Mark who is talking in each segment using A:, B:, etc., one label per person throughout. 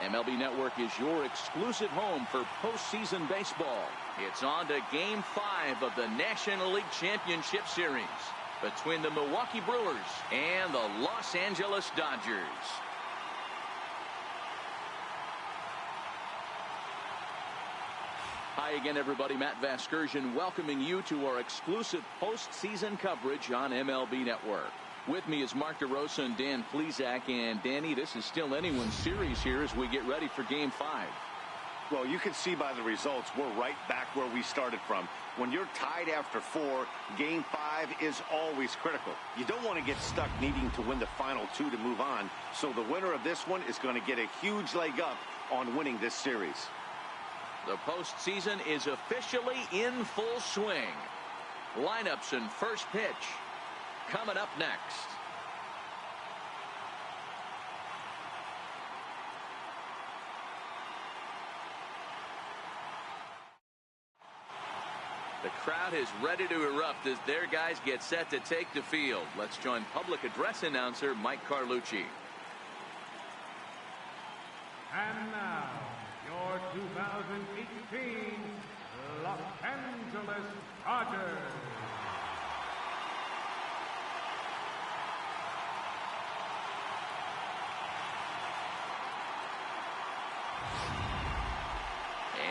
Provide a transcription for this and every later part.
A: MLB Network is your exclusive home for postseason baseball. It's on to Game 5 of the National League Championship Series between the Milwaukee Brewers and the Los Angeles Dodgers. Hi again, everybody. Matt Vasgersian welcoming you to our exclusive postseason coverage on MLB Network. With me is Mark DeRosa and Dan Plesac. And Danny, this is still anyone's series here as we get ready for Game 5.
B: Well, you can see by the results we're right back where we started from. When you're tied after 4, Game 5 is always critical. You don't want to get stuck needing to win the final 2 to move on. So the winner of this one is going to get a huge leg up on winning this series.
A: The postseason is officially in full swing. Lineups and first pitch coming up next. The crowd is ready to erupt as their guys get set to take the field. Let's join public address announcer Mike Carlucci.
C: And now, your 2018 Los Angeles Dodgers.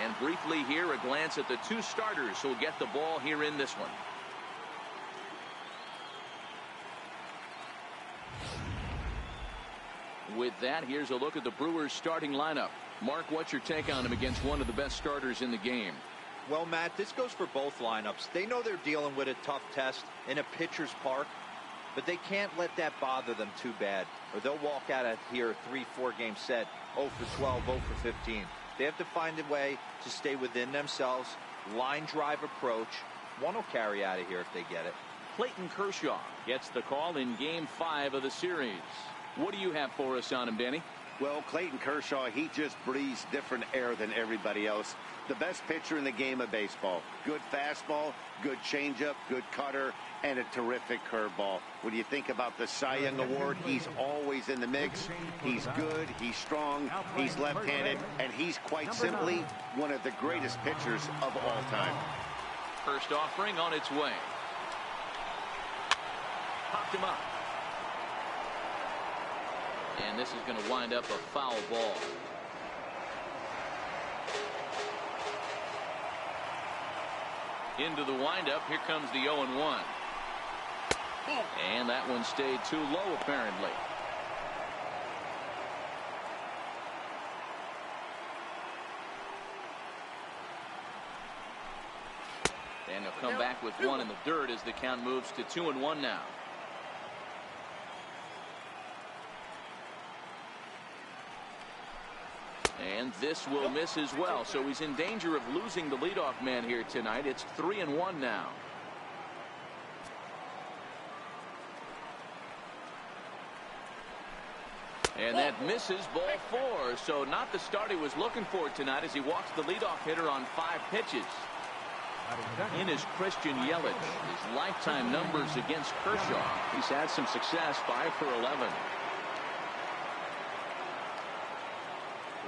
A: And briefly here, a glance at the 2 starters who'll get the ball here in this one. With that, here's a look at the Brewers starting lineup. Mark, what's your take on him against one of the best starters in the game?
D: Well, Matt, this goes for both lineups. They know they're dealing with a tough test in a pitcher's park, but they can't let that bother them too bad, or they'll walk out of here a 3-4 game set, 0 for 12, 0 for 15. They have to find a way to stay within themselves, line drive approach. One will carry out of here if they get it.
A: Clayton Kershaw gets the call in Game 5 of the series. What do you have for us on him, Danny?
B: Well, Clayton Kershaw, he just breathes different air than everybody else. The best pitcher in the game of baseball. Good fastball, good changeup, good cutter, and a terrific curveball. When you think about the Cy Young Award, he's always in the mix. He's good, he's strong, he's left-handed, and he's quite simply one of the greatest pitchers of all time.
A: First offering on its way. Popped him up. And this is going to wind up a foul ball. Into the windup. Here comes the 0-1. And that one stayed too low, apparently. And he'll come back with one in the dirt as the count moves to 2-1 now. And this will miss as well, so he's in danger of losing the leadoff man here tonight. It's 3-1 now. And that misses ball 4, so not the start he was looking for tonight as he walks the leadoff hitter on 5 pitches. In is Christian Yelich. His lifetime numbers against Kershaw. He's had some success, 5 for 11.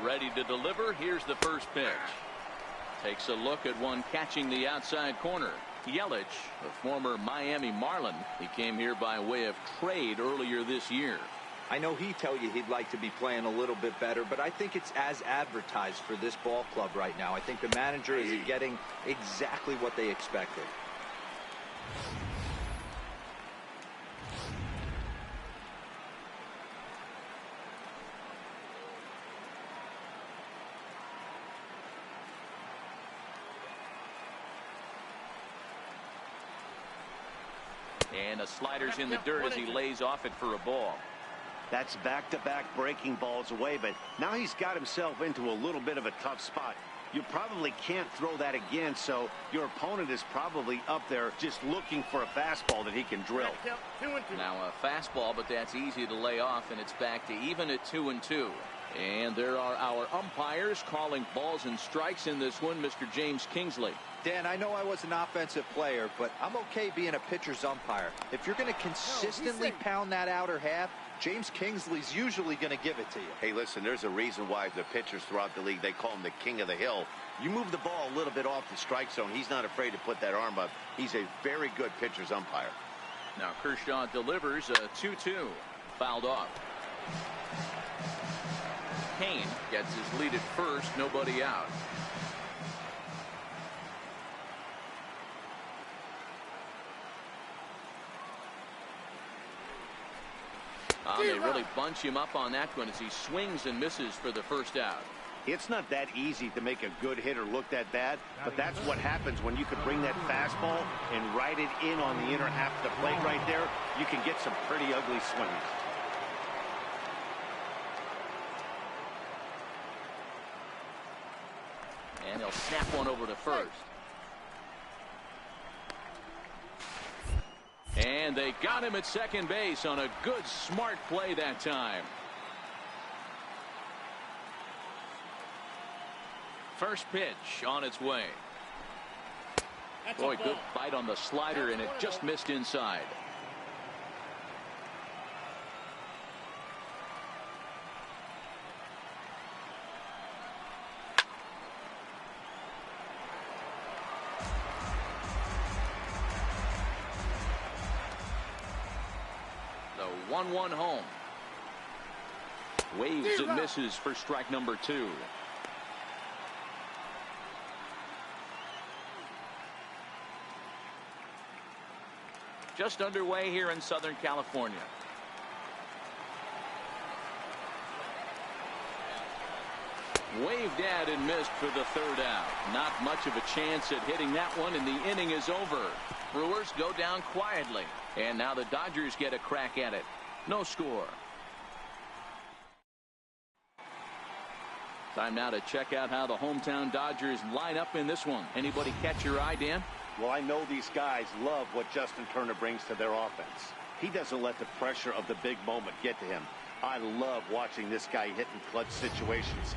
A: Ready to deliver. Here's the first pitch. Takes a look at one catching the outside corner. Yelich, the former Miami Marlin. He came here by way of trade earlier this year.
D: I know he'd tell you he'd like to be playing a little bit better, but I think it's as advertised for this ball club right now. I think the manager is getting exactly what they expected.
A: And a slider's in the dirt as he lays off it for a ball.
B: That's back-to-back breaking balls away, but now he's got himself into a little bit of a tough spot. You probably can't throw that again, so your opponent is probably up there just looking for a fastball that he can drill.
A: Now a fastball, but that's easy to lay off, and it's back to even at 2-2. And there are our umpires calling balls and strikes in this one, Mr. James Kingsley.
D: Dan, I know I was an offensive player, but I'm okay being a pitcher's umpire. If you're going to consistently pound that outer half, James Kingsley's usually going to give it to you.
B: Hey, listen, there's a reason why the pitchers throughout the league, they call him the king of the hill. You move the ball a little bit off the strike zone, he's not afraid to put that arm up. He's a very good pitcher's umpire.
A: Now Kershaw delivers a 2-2. Fouled off. Kane gets his lead at first, nobody out. They really bunch him up on that one as he swings and misses for the first out.
B: It's not that easy to make a good hitter look that bad, but that's what happens when you can bring that fastball and ride it in on the inner half of the plate right there. You can get some pretty ugly swings.
A: And he'll snap one over to first. And they got him at second base on a good, smart play that time. First pitch on its way. Boy, good bite on the slider, and it just missed inside. The 1-1 home. Waves and misses for strike number 2. Just underway here in Southern California. Waved at and missed for the third out. Not much of a chance at hitting that one, and the inning is over. Brewers go down quietly, and now the Dodgers get a crack at it. No score. Time now to check out how the hometown Dodgers line up in this one. Anybody catch your eye, Dan?
B: Well, I know these guys love what Justin Turner brings to their offense. He doesn't let the pressure of the big moment get to him. I love watching this guy hit in clutch situations.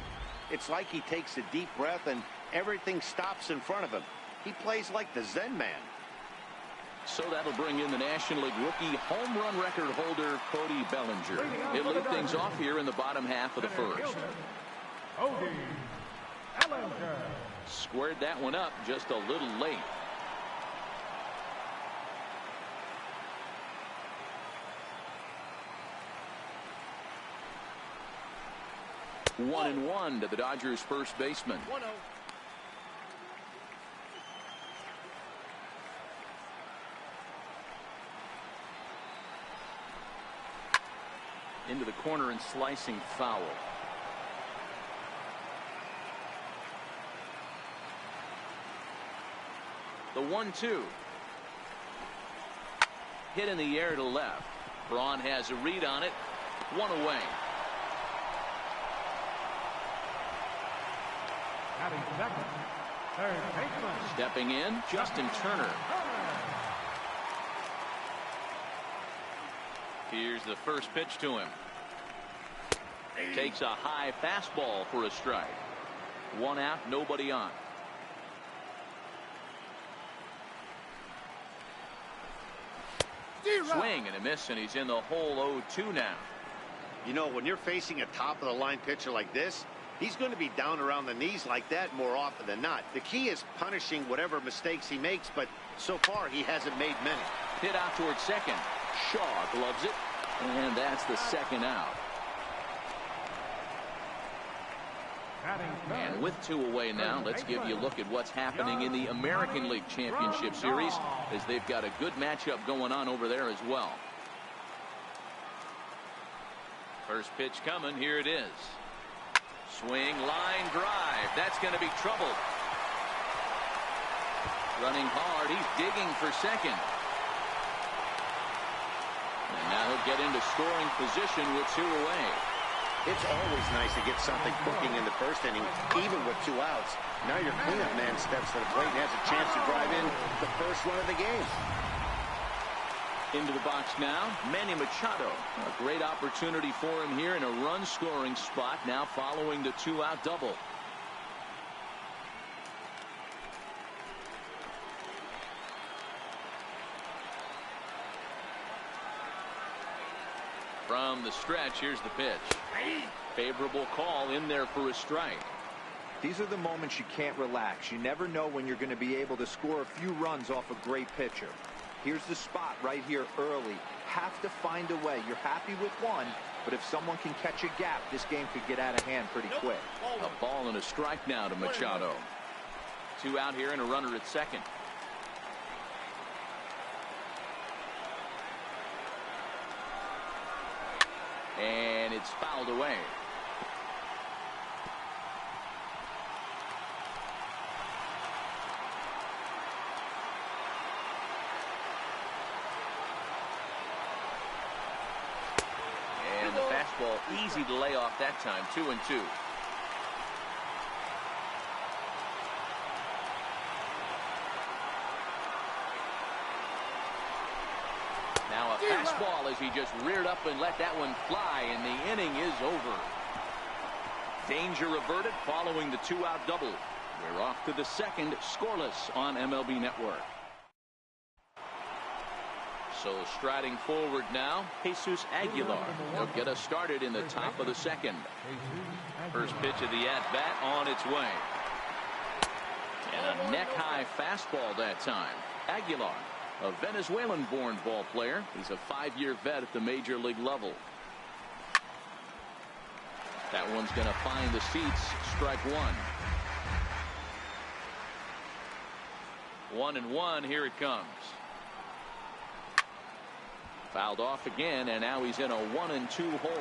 B: It's like he takes a deep breath and everything stops in front of him. He plays like the Zen man.
A: So that'll bring in the National League rookie home run record holder Cody Bellinger. He'll lead things off here in the bottom half of the first.
C: Cody Bellinger.
A: Squared that one up just a little late. One and one to the Dodgers first baseman.
C: 1-0.
A: Into the corner and slicing foul. The 1-2. Hit in the air to left. Braun has a read on it. One away.
C: Batting second, third baseman.
A: Stepping in, Justin Turner. Here's the first pitch to him. Takes a high fastball for a strike. One out, nobody on. Swing and a miss, and he's in the hole 0-2 now.
B: You know, when you're facing a top-of-the-line pitcher like this, he's going to be down around the knees like that more often than not. The key is punishing whatever mistakes he makes, but so far he hasn't made many.
A: Hit out towards second. Shaw gloves it, and that's the second out. And with two away now, let's give you a look at what's happening in the American League Championship Series, as they've got a good matchup going on over there as well. First pitch coming. Here it is. Swing, line drive. That's going to be trouble. Running hard. He's digging for second. And now he'll get into scoring position with two away.
B: It's always nice to get something cooking in the first inning, even with two outs. Now your cleanup man steps to the plate and has a chance to drive in the first run of the game.
A: Into the box now, Manny Machado. A great opportunity for him here in a run-scoring spot now following the two-out double. From the stretch. Here's the pitch. Favorable call in there for a strike.
D: These are the moments you can't relax. You never know when you're going to be able to score a few runs off a great pitcher. Here's the spot right here early. Have to find a way. You're happy with one, but if someone can catch a gap, this game could get out of hand pretty quick.
A: A ball and a strike now to Machado. 2 out here and a runner at second. And it's fouled away. And the fastball easy to lay off that time. 2-2. Now a fastball as he just reared up and let that one fly, and the inning is over. Danger averted following the 2-out double. We're off to the second, scoreless on MLB Network. So striding forward now, Jesus Aguilar. He'll get us started in the top of the second. First pitch of the at-bat on its way. And a neck-high fastball that time. Aguilar, a Venezuelan-born ball player. He's a 5-year vet at the major league level. That one's going to find the seats. Strike one. 1-1. Here it comes. Fouled off again, and now he's in a 1-2 hole.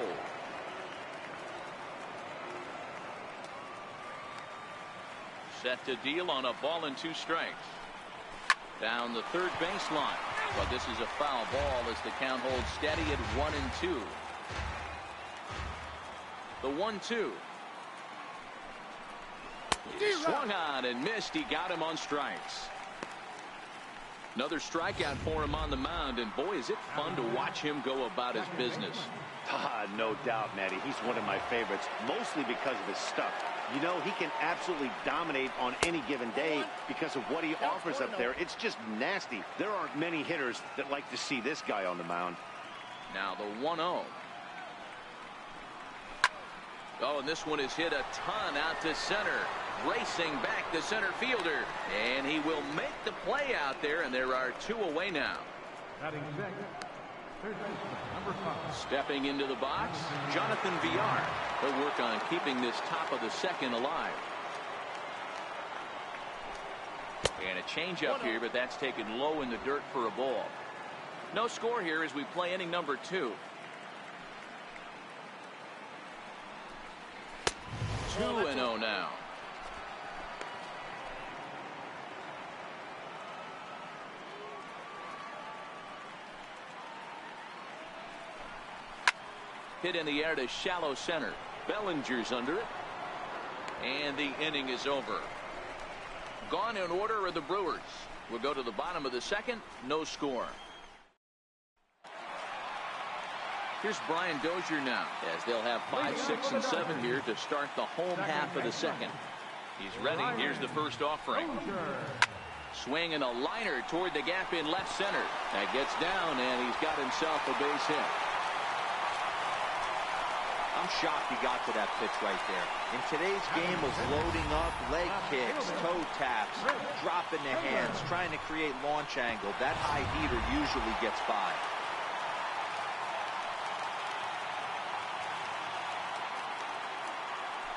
A: Set to deal on a ball and 2 strikes. Down the third baseline, but this is a foul ball as the count holds steady at 1-2. The 1-2. He swung on and missed. He got him on strikes. Another strikeout for him on the mound, and boy, is it fun to watch him go about his business.
B: No doubt, Matty. He's one of my favorites, mostly because of his stuff. You know, he can absolutely dominate on any given day because of what he offers up there. It's just nasty. There aren't many hitters that like to see this guy on the mound.
A: Now the 1-0. Oh, and this one is hit a ton out to center. Racing back the center fielder, and he will make the play out there, and there are 2 away now.
C: Batting second, third baseman, number 5.
A: Stepping into the box, Jonathan Villar. He'll work on keeping this top of the second alive. And a changeup here, but that's taken low in the dirt for a ball. No score here as we play inning number 2. 2-0 now. Hit in the air to shallow center. Bellinger's under it. And the inning is over. Gone in order are the Brewers. We'll go to the bottom of the second. No score. Here's Brian Dozier now, as they'll have 5, 6, and 7 here to start the home half of the second. He's ready. Here's the first offering. Swing and a liner toward the gap in left center. That gets down, and he's got himself a base hit.
D: I'm shocked he got to that pitch right there. In today's game of loading up, leg kicks, toe taps, dropping the hands, trying to create launch angle, that high heater usually gets by.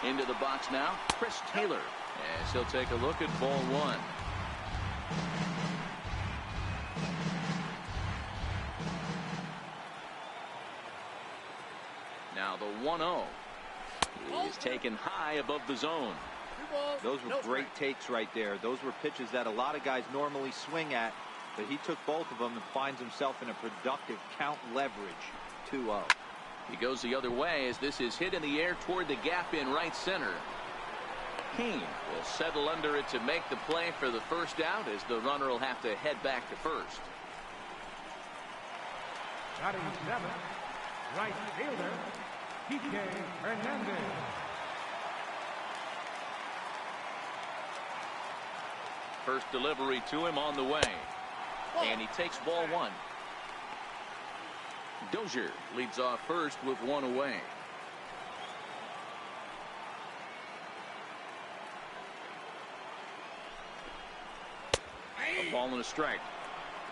A: Into the box now, Chris Taylor, as he'll take a look at ball 1. Now the 1-0 is taken high above the zone.
D: Those were great takes right there. Those were pitches that a lot of guys normally swing at, but he took both of them and finds himself in a productive count leverage. 2-0.
A: He goes the other way as this is hit in the air toward the gap in right center. Kane will settle under it to make the play for the first out, as the runner will have to head back to first.
C: Batting 7, right fielder, Kike Hernandez.
A: First delivery to him on the way. And he takes ball 1. Dozier leads off first with one away. A ball and a strike.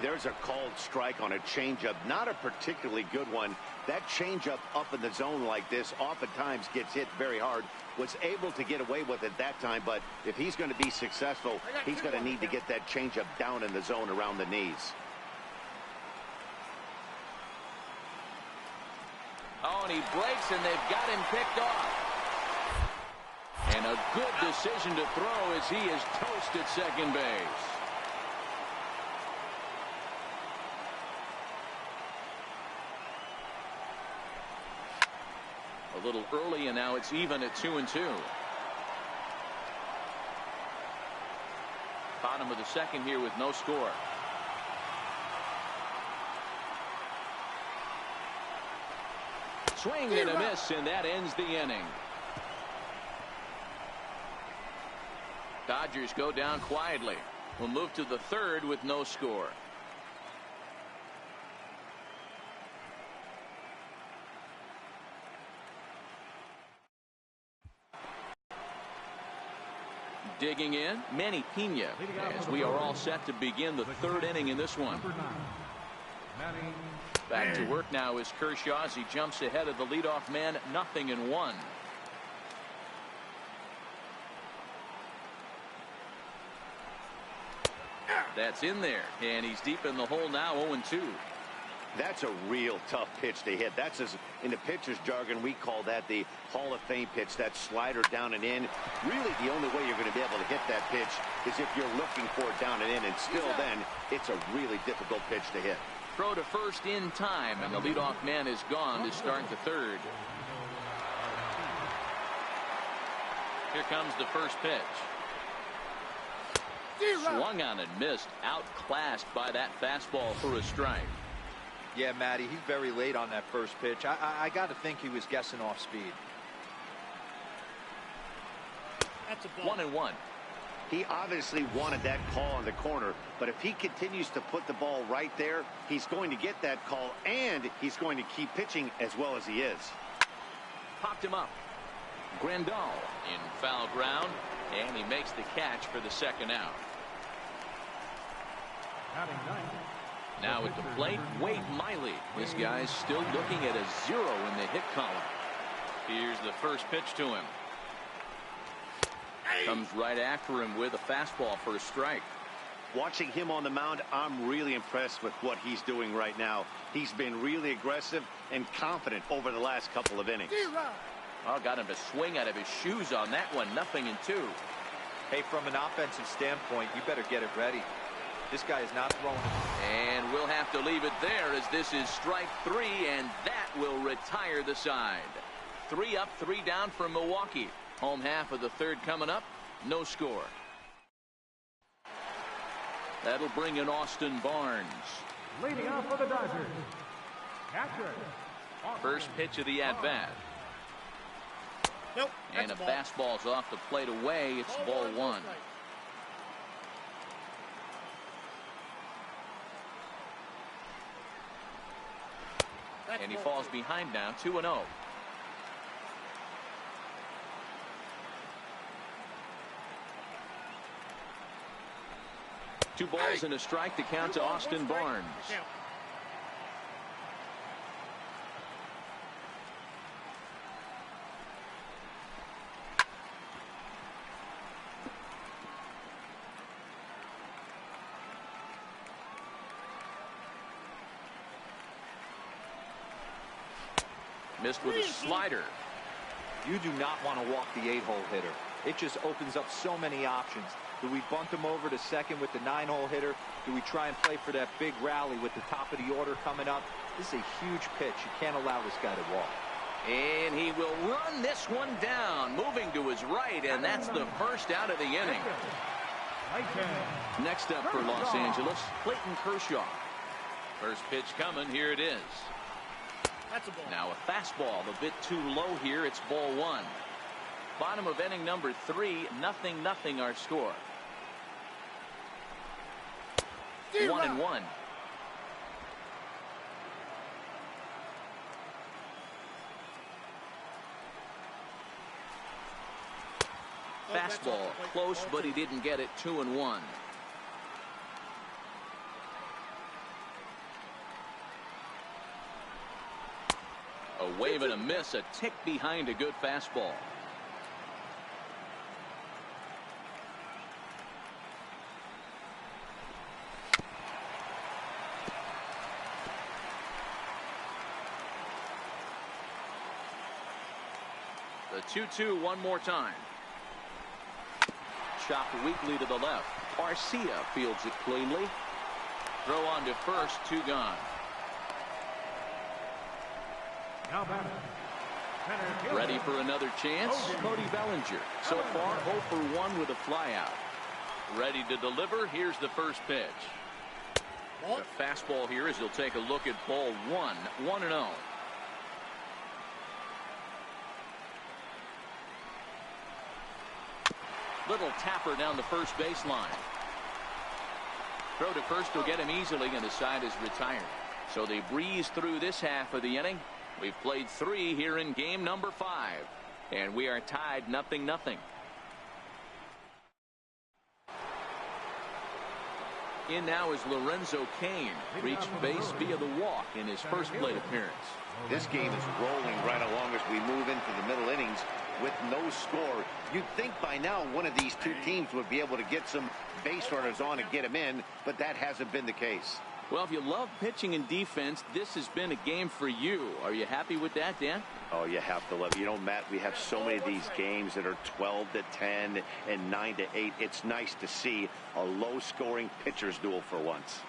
B: There's a called strike on a changeup, not a particularly good one. That changeup up in the zone like this oftentimes gets hit very hard. Was able to get away with it that time, but if he's going to be successful, he's going to need to get that changeup down in the zone around the knees.
A: Oh, and he breaks, and they've got him picked off. And a good decision to throw as he is toast at second base. A little early, and now it's even at 2-2. Bottom of the second here with no score. Swing and a miss, and that ends the inning. Dodgers go down quietly. We'll move to the third with no score. Digging in, Manny Pena, as we are all set to begin the third inning in this one. Back to work now is Kershaw as he jumps ahead of the leadoff man, 0-1. That's in there, and he's deep in the hole now, 0-2.
B: That's a real tough pitch to hit. That's, in the pitcher's jargon, we call that the Hall of Fame pitch, that slider down and in. Really, the only way you're going to be able to hit that pitch is if you're looking for it down and in, and still then, it's a really difficult pitch to hit.
A: Throw to first in time, and the leadoff man is gone to start the third. Here comes the first pitch. Swung on and missed, outclassed by that fastball for a strike.
D: Yeah, Matty, he's very late on that first pitch. I got to think he was guessing off speed.
E: That's a ball.
A: 1-1.
B: He obviously wanted that call in the corner, but if he continues to put the ball right there, he's going to get that call, and he's going to keep pitching as well as he is.
A: Popped him up. Grandal in foul ground, and he makes the catch for the second out. Now at the plate, Wade Miley. This guy's still looking at a 0 in the hit column. Here's the first pitch to him. Comes right after him with a fastball for a strike.
B: Watching him on the mound, I'm really impressed with what he's doing right now. He's been really aggressive and confident over the last couple of innings.
A: Oh, got him to swing out of his shoes on that one. 0-2.
D: Hey, from an offensive standpoint, you better get it ready. This guy is not throwing it.
A: And we'll have to leave it there as this is strike 3, and that will retire the side. 3 up, 3 down for Milwaukee. Home half of the third coming up. No score. That'll bring in Austin Barnes.
C: Leading off for the Dodgers, catcher.
A: First pitch of the at-bat.
E: Nope.
A: And a fastball's off the plate away. It's ball 1. And he falls behind now, 2-0. Two balls and a strike to count to Austin Barnes. Missed with a slider.
D: You do not want to walk the 8-hole hitter. It just opens up so many options. Do we bunt him over to second with the 9-hole hitter? Do we try and play for that big rally with the top of the order coming up? This is a huge pitch. You can't allow this guy to walk.
A: And he will run this one down, moving to his right, and that's the first out of the inning. Next up for Los Angeles, Clayton Kershaw. First pitch coming. Here it is.
E: That's a ball.
A: Now a fastball a bit too low here. It's ball 1. Bottom of inning number 3, 0-0 our score. 1-1. Fastball close, but he didn't get it. 2-1. A wave and a miss, a tick behind a good fastball. The 2-2 one more time. Chopped weakly to the left. Garcia fields it cleanly. Throw on to first, 2 gone.
C: Now batting.
A: Ready for another chance. Cody Bellinger. So far 0 for 1 with a flyout. Ready to deliver. Here's the first pitch. The fastball here as he'll take a look at ball 1. 1-0. Little tapper down the first baseline. Throw to first will get him easily, and the side is retired. So they breeze through this half of the inning. We've played 3 here in game number 5, and we are tied 0-0. In now is Lorenzo Cain. Reached base via the walk in his first plate appearance.
B: This game is rolling right along as we move into the middle innings with no score. You'd think by now one of these 2 teams would be able to get some base runners on and get them in, but that hasn't been the case.
A: Well, if you love pitching and defense, this has been a game for you. Are you happy with that, Dan?
B: Oh, you have to love it. You know, Matt, we have so many of these games that are 12-10 and 9-8. It's nice to see a low-scoring pitcher's duel for once.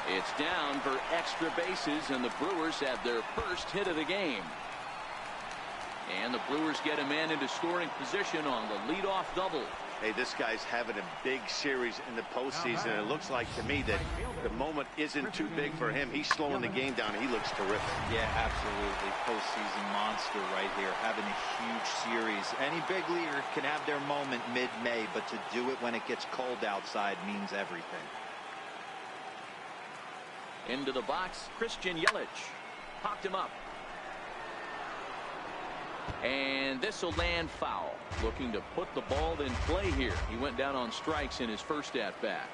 A: It's down for extra bases, and the Brewers have their first hit of the game. And the Brewers get a man into scoring position on the leadoff double.
B: Hey, this guy's having a big series in the postseason. It looks like to me that the moment isn't too big for him. He's slowing the game down. He looks terrific.
D: Yeah, absolutely. Postseason monster right here, having a huge series. Any big leaguer can have their moment mid-May, but to do it when it gets cold outside means everything.
A: Into the box, Christian Yelich. Popped him up. And this will land foul. Looking to put the ball in play here. He went down on strikes in his first at-bat.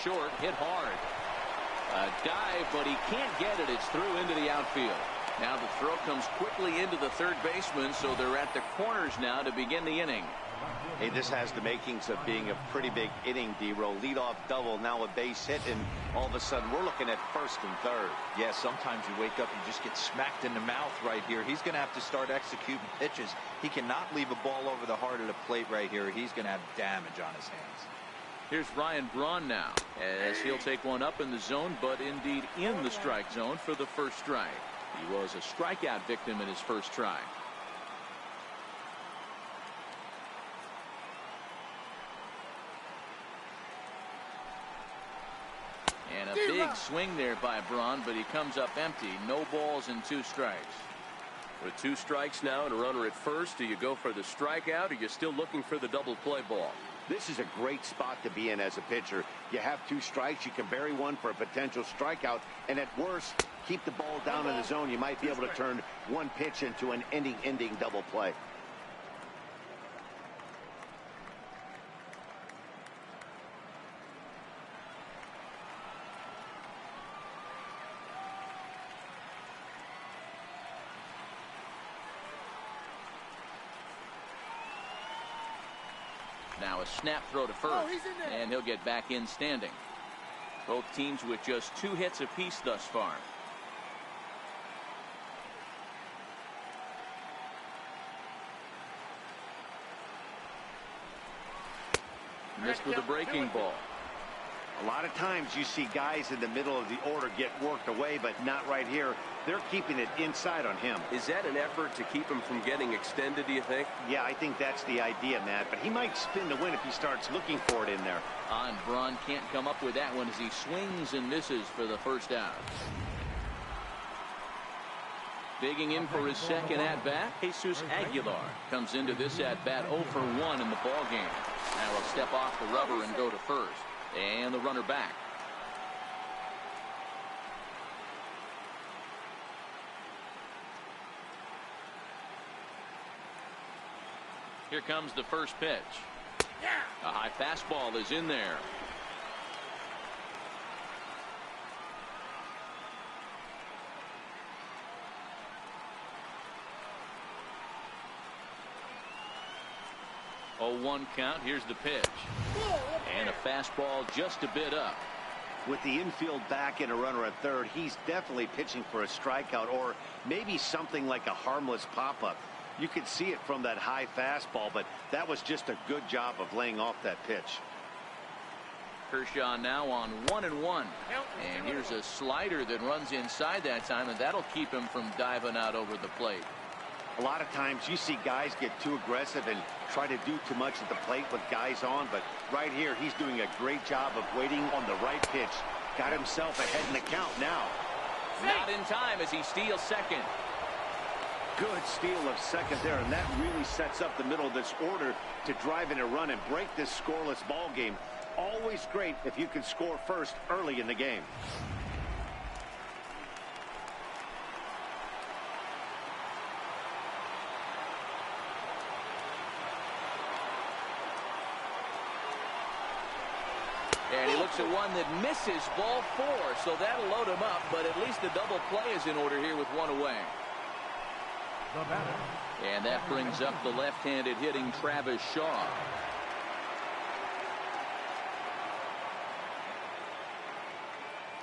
A: Short, hit hard. A dive, but he can't get it. It's through into the outfield. Now the throw comes quickly into the third baseman, so they're at the corners now to begin the inning.
B: Hey, this has the makings of being a pretty big inning, D-Row. Leadoff double, now a base hit, and all of a sudden we're looking at first and third.
D: Yeah, sometimes you wake up and just get smacked in the mouth right here. He's going to have to start executing pitches. He cannot leave a ball over the heart of the plate right here. He's going to have damage on his hands.
A: Here's Ryan Braun now, as he'll take one up in the zone, but indeed in the strike zone for the first strike. He was a strikeout victim in his first try. And a big swing there by Braun, but he comes up empty. No balls and 2 strikes. With 2 strikes now and a runner at first, do you go for the strikeout, or you're still looking for the double play ball?
B: This is a great spot to be in as a pitcher. You have 2 strikes. You can bury one for a potential strikeout, and at worst, keep the ball down in the zone. You might be able to turn one pitch into an ending double play.
A: Now a snap throw to first, and he'll get back in standing. Both teams with just 2 hits apiece thus far. Missed with a breaking ball.
B: A lot of times you see guys in the middle of the order get worked away, but not right here. They're keeping it inside on him.
F: Is that an effort to keep him from getting extended, do you think?
B: Yeah, I think that's the idea, Matt. But he might spin the win if he starts looking for it in there.
A: And Braun can't come up with that one as he swings and misses for the first out. Digging in for his second at-bat, Jesus Aguilar comes into this at-bat 0 for 1 in the ballgame. Now he'll step off the rubber and go to first. And the runner back. Here comes the first pitch. A high fastball is in there. Oh, 1 count. Here's the pitch. And a fastball just a bit up.
B: With the infield back and a runner at third, he's definitely pitching for a strikeout or maybe something like a harmless pop-up. You could see it from that high fastball, but that was just a good job of laying off that pitch.
A: Kershaw now on 1-1. And here's a slider that runs inside that time, and that'll keep him from diving out over the plate.
B: A lot of times you see guys get too aggressive and try to do too much at the plate with guys on, but right here he's doing a great job of waiting on the right pitch. Got himself ahead in the count now.
A: Not in time as he steals second.
B: Good steal of second there, and that really sets up the middle of this order to drive in a run and break this scoreless ball game. Always great if you can score first early in the game.
A: And he looks at one that misses, ball 4, so that'll load him up, but at least the double play is in order here with 1 away. And that brings up the left-handed hitting Travis Shaw.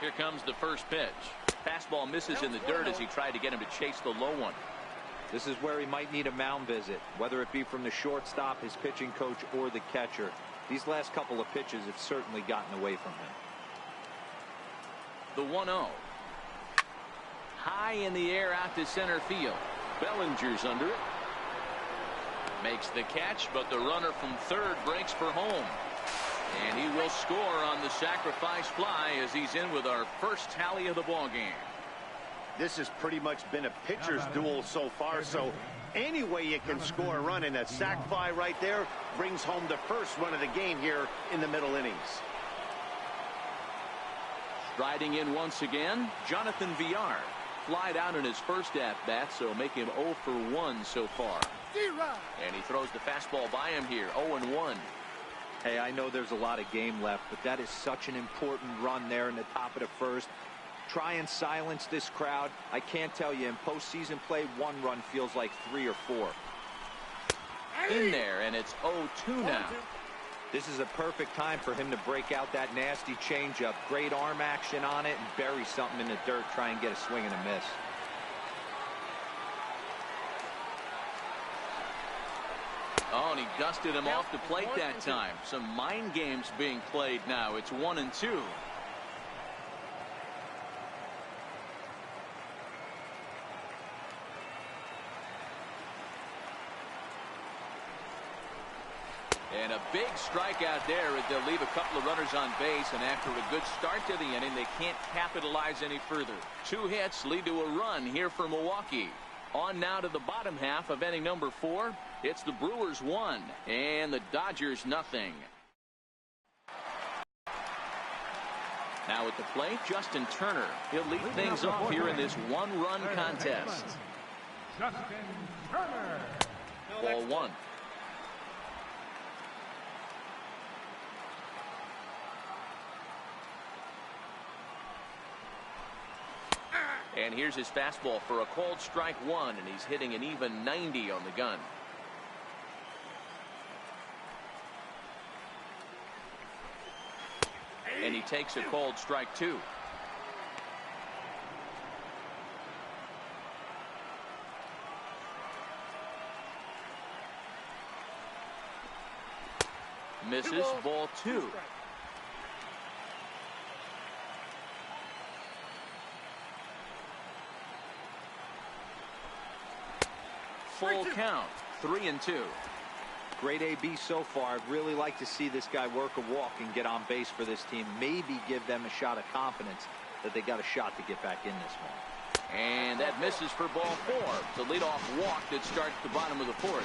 A: Here comes the first pitch. Fastball misses in the dirt as he tried to get him to chase the low one.
D: This is where he might need a mound visit, whether it be from the shortstop, his pitching coach, or the catcher. These last couple of pitches have certainly gotten away from him.
A: The 1-0. High in the air out to center field. Bellinger's under it. Makes the catch, but the runner from third breaks for home. And he will score on the sacrifice fly as he's in with our first tally of the ball game.
B: This has pretty much been a pitcher's duel so far, so any way you can score a run, and a sac fly right there brings home the first run of the game here in the middle innings.
A: Striding in once again, Jonathan Villar. Flied out in his first at-bat, so make him 0 for 1 so far. And he throws the fastball by him here, 0-1.
D: Hey, I know there's a lot of game left, but that is such an important run there in the top of the first. Try and silence this crowd. I can't tell you, in postseason play, 1 run feels like 3 or 4.
A: In there, and it's 0-2 now.
D: This is a perfect time for him to break out that nasty changeup. Great arm action on it and bury something in the dirt. Try and get a swing and a miss.
A: Oh, and he dusted him off the plate that time. Some mind games being played now. It's 1-2. And a big strikeout there. They'll leave a couple of runners on base, and after a good start to the inning, they can't capitalize any further. 2 hits lead to a run here for Milwaukee. On now to the bottom half of inning number 4. It's the Brewers 1 and the Dodgers nothing. Now at the plate, Justin Turner. He'll lead things off here in this 1-run contest.
C: Justin Turner.
A: Ball 1. And here's his fastball for a called strike 1, and he's hitting an even 90 on the gun. And he takes a called strike 2. Misses, ball 2. Full count, 3-2.
D: Great AB so far. I'd really like to see this guy work a walk and get on base for this team. Maybe give them a shot of confidence that they got a shot to get back in this one.
A: And that misses for ball 4. The leadoff walk that starts the bottom of the 4th.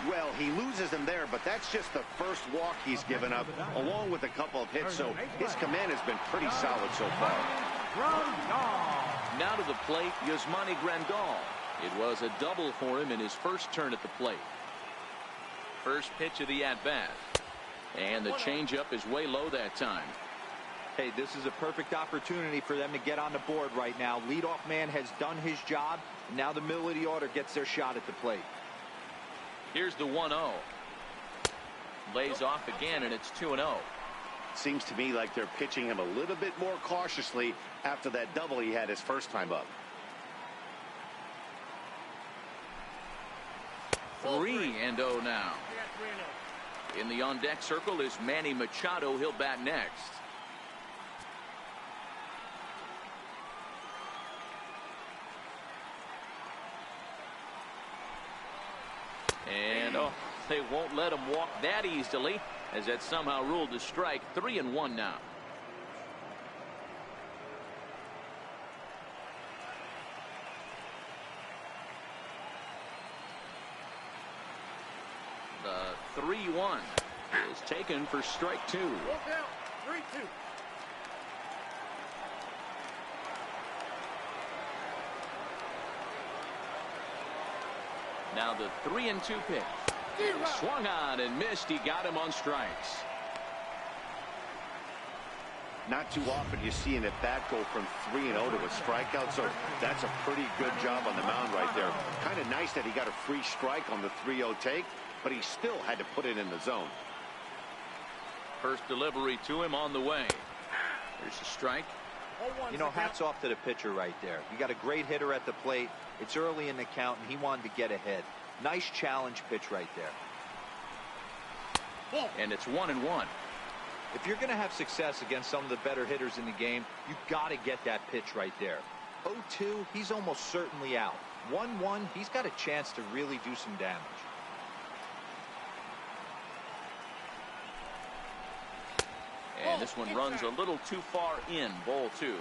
B: Well, he loses him there, but that's just the first walk he's given up, along with a couple of hits, so his command has been pretty solid so far.
A: Now to the plate, Yasmani Grandal. It was a double for him in his first turn at the plate. First pitch of the at-bat. And the changeup is way low that time.
D: Hey, this is a perfect opportunity for them to get on the board right now. Leadoff man has done his job, and now the middle of the order gets their shot at the plate.
A: Here's the 1-0. Lays off again, and it's 2-0.
B: Seems to me like they're pitching him a little bit more cautiously after that double he had his first time up.
A: 3-0 now. In the on-deck circle is Manny Machado. He'll bat next. And they won't let him walk that easily, as that somehow ruled a strike. 3-1 now. The 3-1 is taken for strike 2.
E: Walk out. 3-2.
A: Now the 3-2 pitch. Swung on and missed. He got him on strikes.
B: Not too often you see an at-bat go from 3-0 to a strikeout, so that's a pretty good job on the mound right there. Kind of nice that he got a free strike on the 3-0 take, but he still had to put it in the zone.
A: First delivery to him on the way. There's a strike.
D: You know, hats off to the pitcher right there. You got a great hitter at the plate. It's early in the count, and he wanted to get ahead. Nice challenge pitch right there.
A: And it's 1-1.
D: If you're going to have success against some of the better hitters in the game, you've got to get that pitch right there. 0-2, he's almost certainly out. 1-1, he's got a chance to really do some damage.
A: And this one runs a little too far in. Ball 2.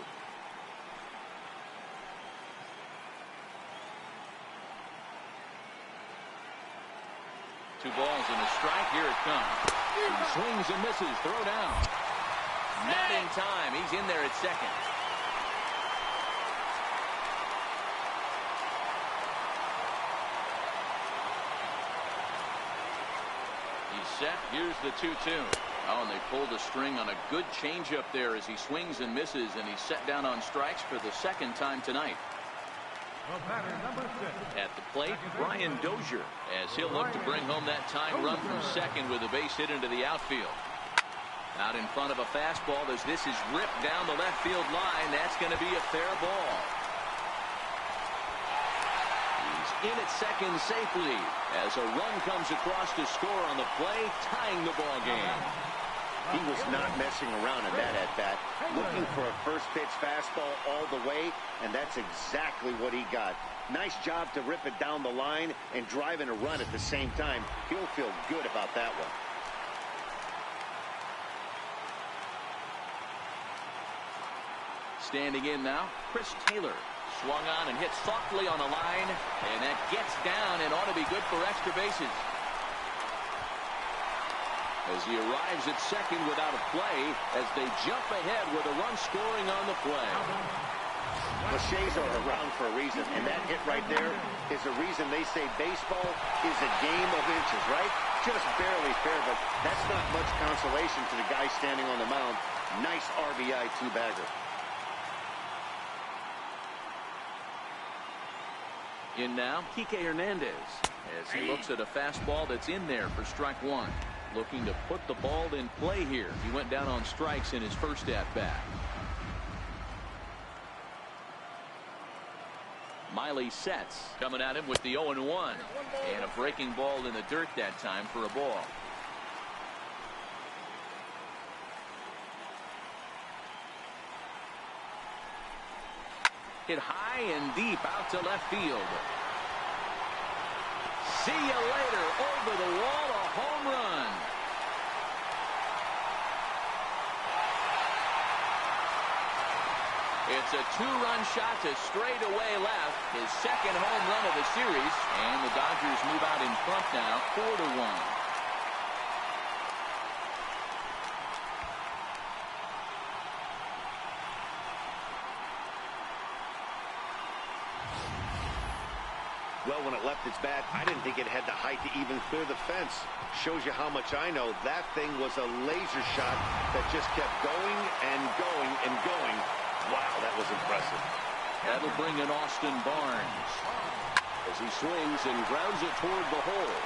A: 2 balls and a strike. Here it comes. He swings and misses. Throw down. Not in time. He's in there at second. He's set. Here's the 2-2. Oh, and they pulled a string on a good changeup there as he swings and misses, and he's set down on strikes for the second time tonight. At the plate, Brian Dozier, as he'll look to bring home that tying run from second with a base hit into the outfield. Out in front of a fastball as this is ripped down the left field line. That's going to be a fair ball. He's in at second safely as a run comes across to score on the play, tying the ball game.
B: He was not messing around in that at-bat, looking for a first-pitch fastball all the way, and that's exactly what he got. Nice job to rip it down the line and driving a run at the same time. He'll feel good about that one.
A: Standing in now, Chris Taylor. Swung on and hit softly on the line, and that gets down and ought to be good for extra bases. As he arrives at second without a play, as they jump ahead with a run scoring on the play.
B: Cliches are around for a reason, and that hit right there is the reason they say baseball is a game of inches, right? Just barely fair, but that's not much consolation to the guy standing on the mound. Nice RBI two-bagger.
A: In now, Kike Hernandez, as he looks at a fastball that's in there for strike 1. Looking to put the ball in play here. He went down on strikes in his first at-bat. Miley sets, coming at him with the 0-1. And a breaking ball in the dirt that time for a ball. Hit high and deep out to left field. See you later. Over the wall, a home run. It's a 2-run shot to straightaway left. His second home run of the series. And the Dodgers move out in front now, 4-1.
B: Well, when it left its bat, I didn't think it had the height to even clear the fence. Shows you how much I know. That thing was a laser shot that just kept going and going and going. Wow, that was impressive.
A: That'll bring in Austin Barnes
F: As he swings and grounds it toward the hole.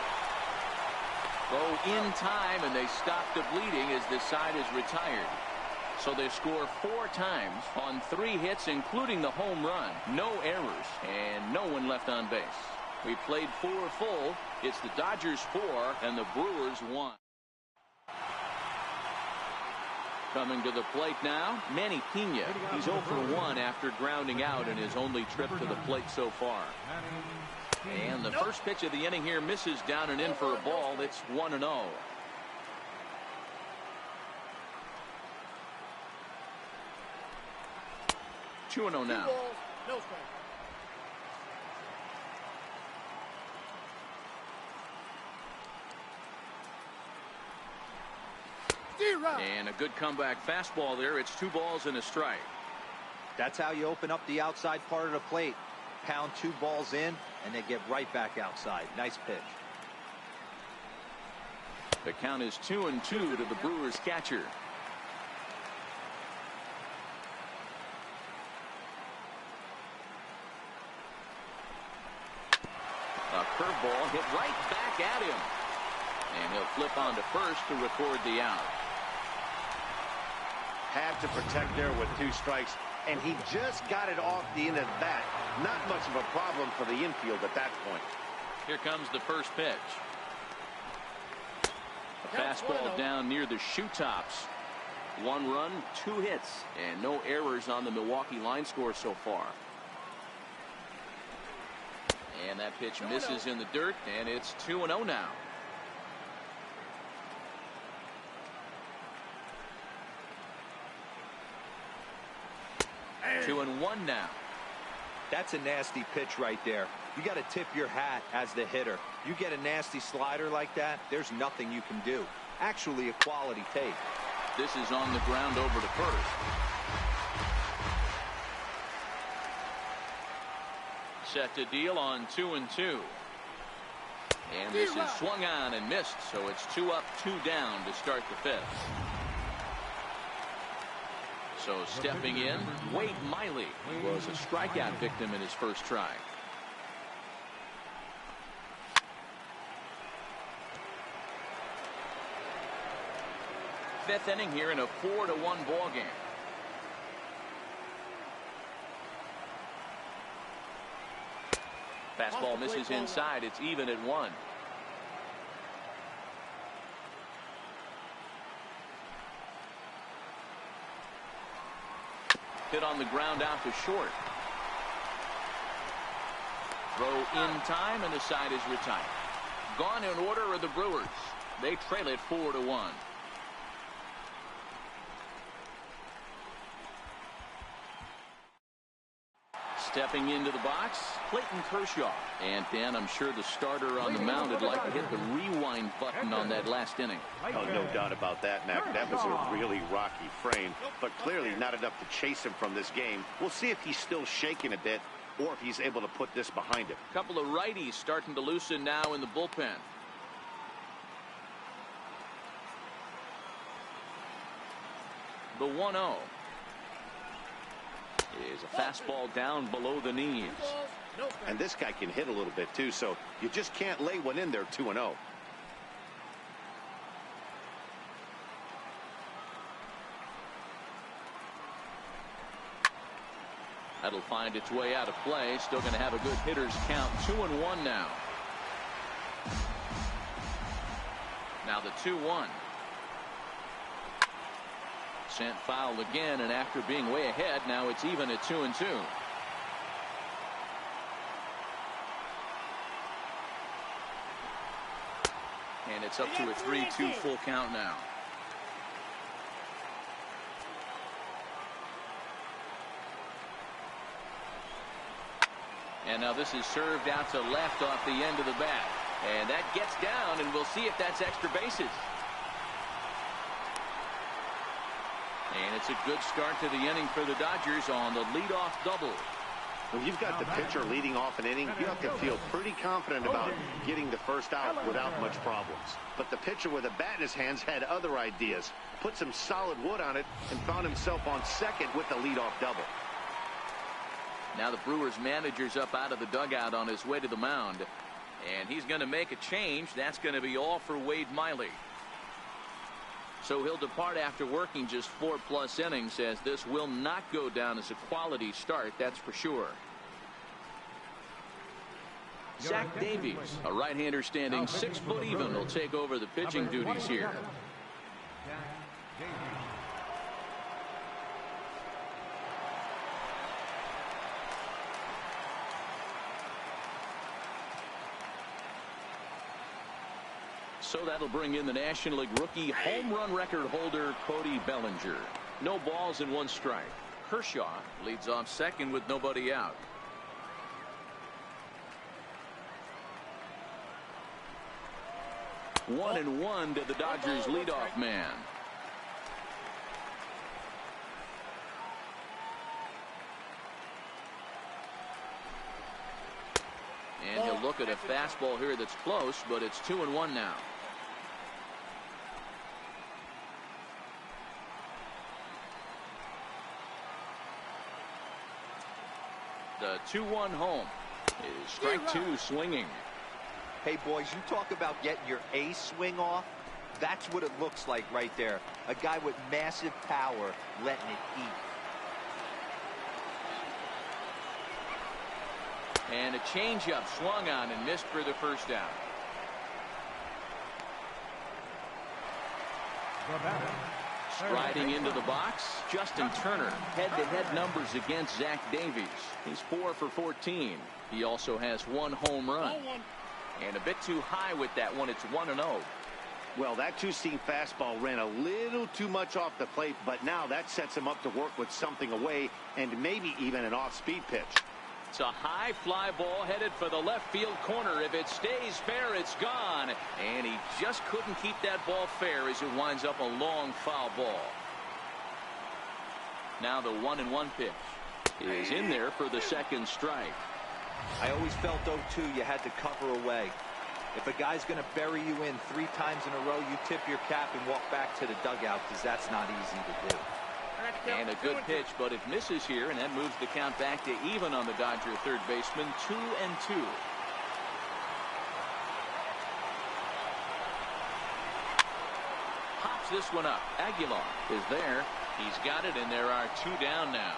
A: go in time, and they stop the bleeding as this side is retired. So they score 4 times on 3 hits, including the home run. No errors and no one left on base. We played 4 full. It's the Dodgers 4 and the Brewers 1. Coming to the plate now, Manny Pena. He's 0 for 1 after grounding out in his only trip to the plate so far. And the first pitch of the inning here misses down and in for a ball. It's 1-0. 2-0 now.
E: 2 balls, no strike.
A: And a good comeback fastball there. It's 2 balls and a strike.
D: That's how you open up the outside part of the plate. Pound 2 balls in, and they get right back outside. Nice pitch.
A: The count is 2-2 to the Brewers catcher. A curveball hit right back at him. And he'll flip on to first to record the out.
B: Had to protect there with 2 strikes, and he just got it off the end of the bat. Not much of a problem for the infield at that point.
A: Here comes the first pitch. A fastball down near the shoe tops. 1 run, 2 hits, and no errors on the Milwaukee line score so far. And that pitch misses in the dirt, and it's 2-0 now.
E: Hey.
A: 2-1 now.
D: That's a nasty pitch right there. You got to tip your hat as the hitter. You get a nasty slider like that, there's nothing you can do. Actually, a quality take.
A: This is on the ground over to first. Set to deal on 2-2. And this is swung on and missed, so it's 2 up, 2 down to start the 5th. So stepping in, Wade Miley was a strikeout victim in his first try. Fifth inning here in a 4-1 ball game. Fastball misses inside. It's even at 1. Hit on the ground out to short. Throw in time, and the side is retired. Gone in order are the Brewers. They trail it 4-1. Stepping into the box, Clayton Kershaw. And Dan, I'm sure the starter on the mound would like to hit the rewind button on that last inning.
B: Oh, no doubt about that, Mac. That was a really rocky frame, but clearly not enough to chase him from this game. We'll see if he's still shaking a bit or if he's able to put this behind him.
A: A couple of righties starting to loosen now in the bullpen. The 1-0. Is a fastball down below the knees.
B: And this guy can hit a little bit too, so you just can't lay one in there 2-0.
A: That'll find its way out of play. Still going to have a good hitter's count. 2-1 now. Now the 2-1. Sent foul again, and after being way ahead, now it's even at 2-2. And it's up to a 3-2 full count now. And now this is served out to left off the end of the bat. And that gets down, and we'll see if that's extra bases. And it's a good start to the inning for the Dodgers on the leadoff double.
B: When you've got the pitcher leading off an inning, you have to feel pretty confident about getting the first out without much problems. But the pitcher with a bat in his hands had other ideas, put some solid wood on it, and found himself on second with the leadoff double.
A: Now the Brewers manager's up out of the dugout on his way to the mound. And he's going to make a change. That's going to be all for Wade Miley. So he'll depart after working just 4+ innings, as this will not go down as a quality start, that's for sure. Zach Davies, a right-hander standing 6 foot even, will take over the pitching duties here. So that'll bring in the National League rookie home run record holder Cody Bellinger. No balls and 1 strike. Kershaw leads off second with nobody out. One and one to the Dodgers leadoff man. And he'll look at a fastball here that's close, but it's 2-1 now. The 2-1 home is strike 2 swinging.
D: Hey, boys, you talk about getting your ace swing off. That's what it looks like right there. A guy with massive power letting it eat.
A: And a changeup swung on and missed for the first out. Striding into the box, Justin Turner. Head-to-head numbers against Zach Davies. He's 4 for 14. He also has 1 home run. And a bit too high with that one. It's 1-0.
B: Well, that 2-seam fastball ran a little too much off the plate, but now that sets him up to work with something away and maybe even an off-speed pitch.
A: It's a high fly ball headed for the left field corner. If it stays fair, it's gone. And he just couldn't keep that ball fair as it winds up a long foul ball. Now the 1-1 pitch is in there for the second strike.
D: I always felt, though, too, you had to cover away. If a guy's going to bury you in 3 times in a row, you tip your cap and walk back to the dugout, because that's not easy to do.
A: And a good pitch, but it misses here, and that moves the count back to even on the Dodger third baseman, 2-2. Pops this one up. Aguilar is there. He's got it, and there are 2 down now.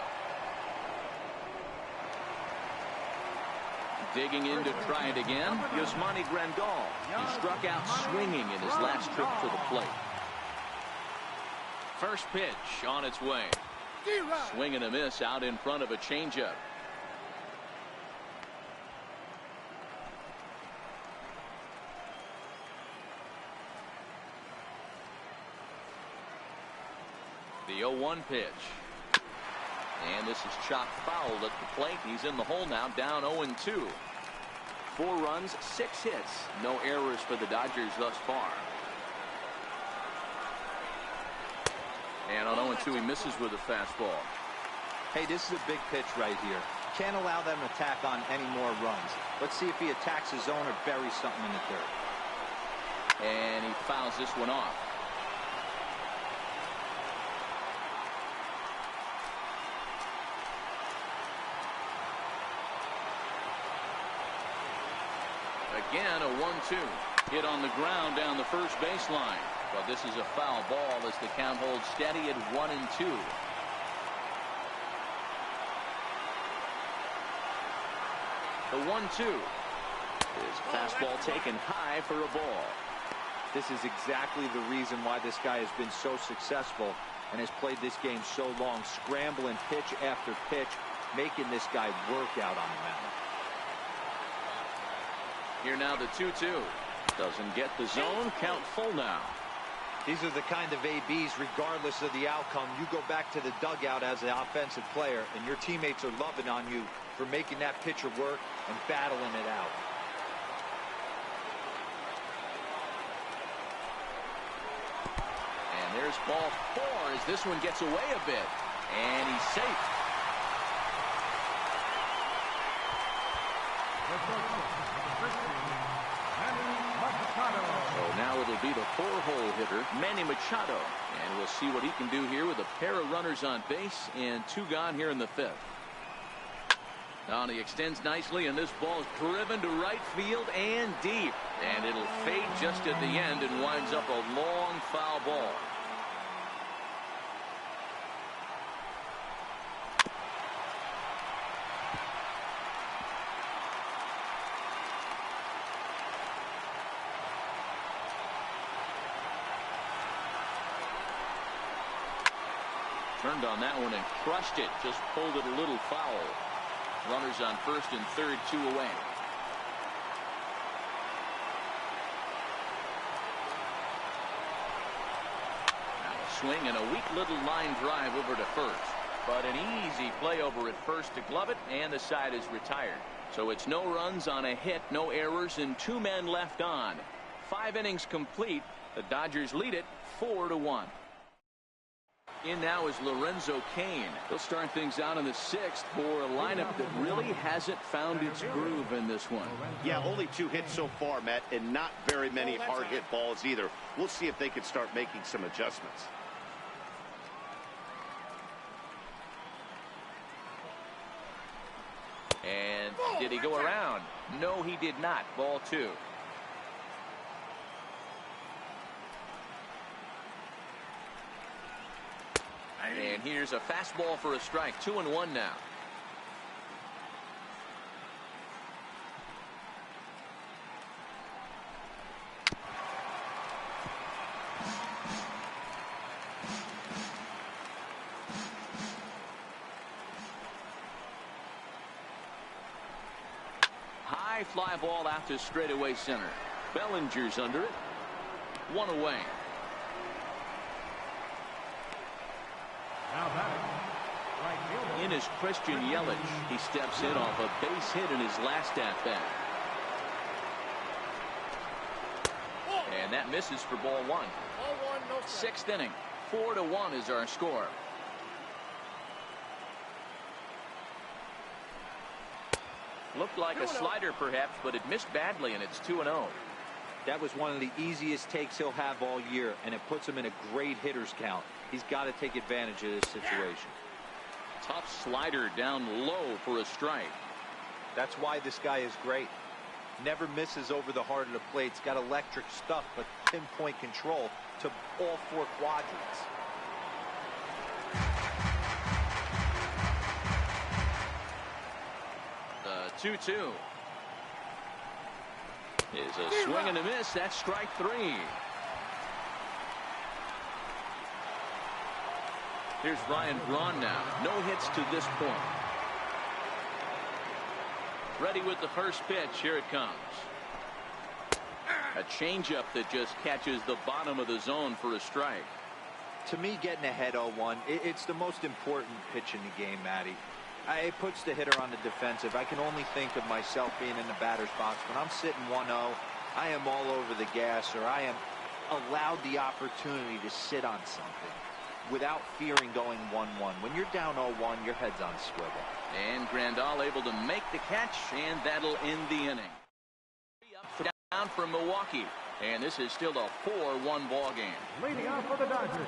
A: Digging in to try it again, Yasmani Grandal. He struck out swinging in his last trip to the plate. First pitch on its way. Swing and a miss out in front of a changeup. The 0-1 pitch. And this is chopped foul at the plate. He's in the hole now, down 0-2. 4 runs, 6 hits. No errors for the Dodgers thus far. And on 0-2, he misses with a fastball.
D: Hey, this is a big pitch right here. Can't allow them to tack on any more runs. Let's see if he attacks his zone or buries something in the dirt.
A: And he fouls this one off. Again, a 1-2. Hit on the ground down the first baseline. But this is a foul ball as the count holds steady at 1-2. The 1-2. His fastball taken high for a ball.
D: This is exactly the reason why this guy has been so successful and has played this game so long, scrambling pitch after pitch, making this guy work out on the mound.
A: Here now the 2-2. Doesn't get the zone. Count full now.
D: These are the kind of ABs, regardless of the outcome. You go back to the dugout as an offensive player, and your teammates are loving on you for making that pitcher work and battling it out.
A: And there's ball 4 as this one gets away a bit. And he's safe. So now it'll be the 4-hole hitter, Manny Machado. And we'll see what he can do here with a pair of runners on base and 2 gone here in the 5th. Now he extends nicely, and this ball is driven to right field and deep. And it'll fade just at the end and winds up a long foul ball. Turned on that one and crushed it. Just pulled it a little foul. Runners on first and third, 2 away. Now a swing and a weak little line drive over to first. But an easy play over at first to glove it, and the side is retired. So it's no runs on a hit, no errors, and 2 men left on. 5 innings complete. The Dodgers lead it 4-1. In now is Lorenzo Cain. He'll start things out in the 6th for a lineup that really hasn't found its groove in this one.
B: Yeah, only 2 hits so far, Matt, and not very many hard hit balls either. We'll see if they can start making some adjustments.
A: And did he go around? No, he did not. Ball 2. And here's a fastball for a strike. 2-1 now. High fly ball out to straightaway center. Bellinger's under it. 1 away. In is Christian Yelich. He steps in off a base hit in his last at-bat. And that misses for ball 1. 6th inning. 4-1 is our score. Looked like a slider perhaps, but it missed badly, and it's 2-0.
D: That was one of the easiest takes he'll have all year, and it puts him in a great hitter's count. He's got to take advantage of this situation.
A: Tough slider down low for a strike.
D: That's why this guy is great. Never misses over the heart of the plate. He's got electric stuff, but pinpoint control to all 4 quadrants.
A: The 2-2 is a swing and a miss. That's strike 3. Here's Ryan Braun now. No hits to this point. Ready with the first pitch. Here it comes. A changeup that just catches the bottom of the zone for a strike.
D: To me, getting ahead 0-1, it's the most important pitch in the game, Matty. It puts the hitter on the defensive. I can only think of myself being in the batter's box. When I'm sitting 1-0, I am all over the gas, or I am allowed the opportunity to sit on something without fearing going 1-1. When you're down 0-1, your head's on swivel.
A: And Grandal able to make the catch, and that'll end the inning. Down for Milwaukee, and this is still a 4-1 ball game.
C: Leading off for the Dodgers.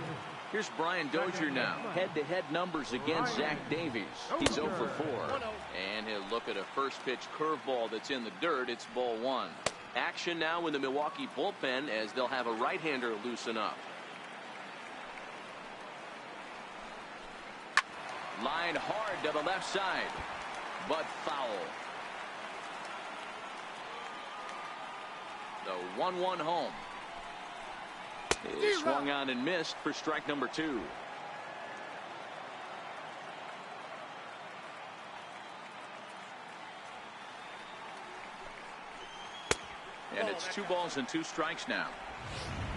A: Here's Brian Dozier now. Head-to-head numbers against Zach Davies. He's 0 for 4. And he'll look at a first pitch curveball that's in the dirt. It's ball 1. Action now in the Milwaukee bullpen as they'll have a right-hander loosen up. Line hard to the left side, but foul. The 1-1 home is swung on and missed for strike number 2. And it's 2 balls and 2 strikes now.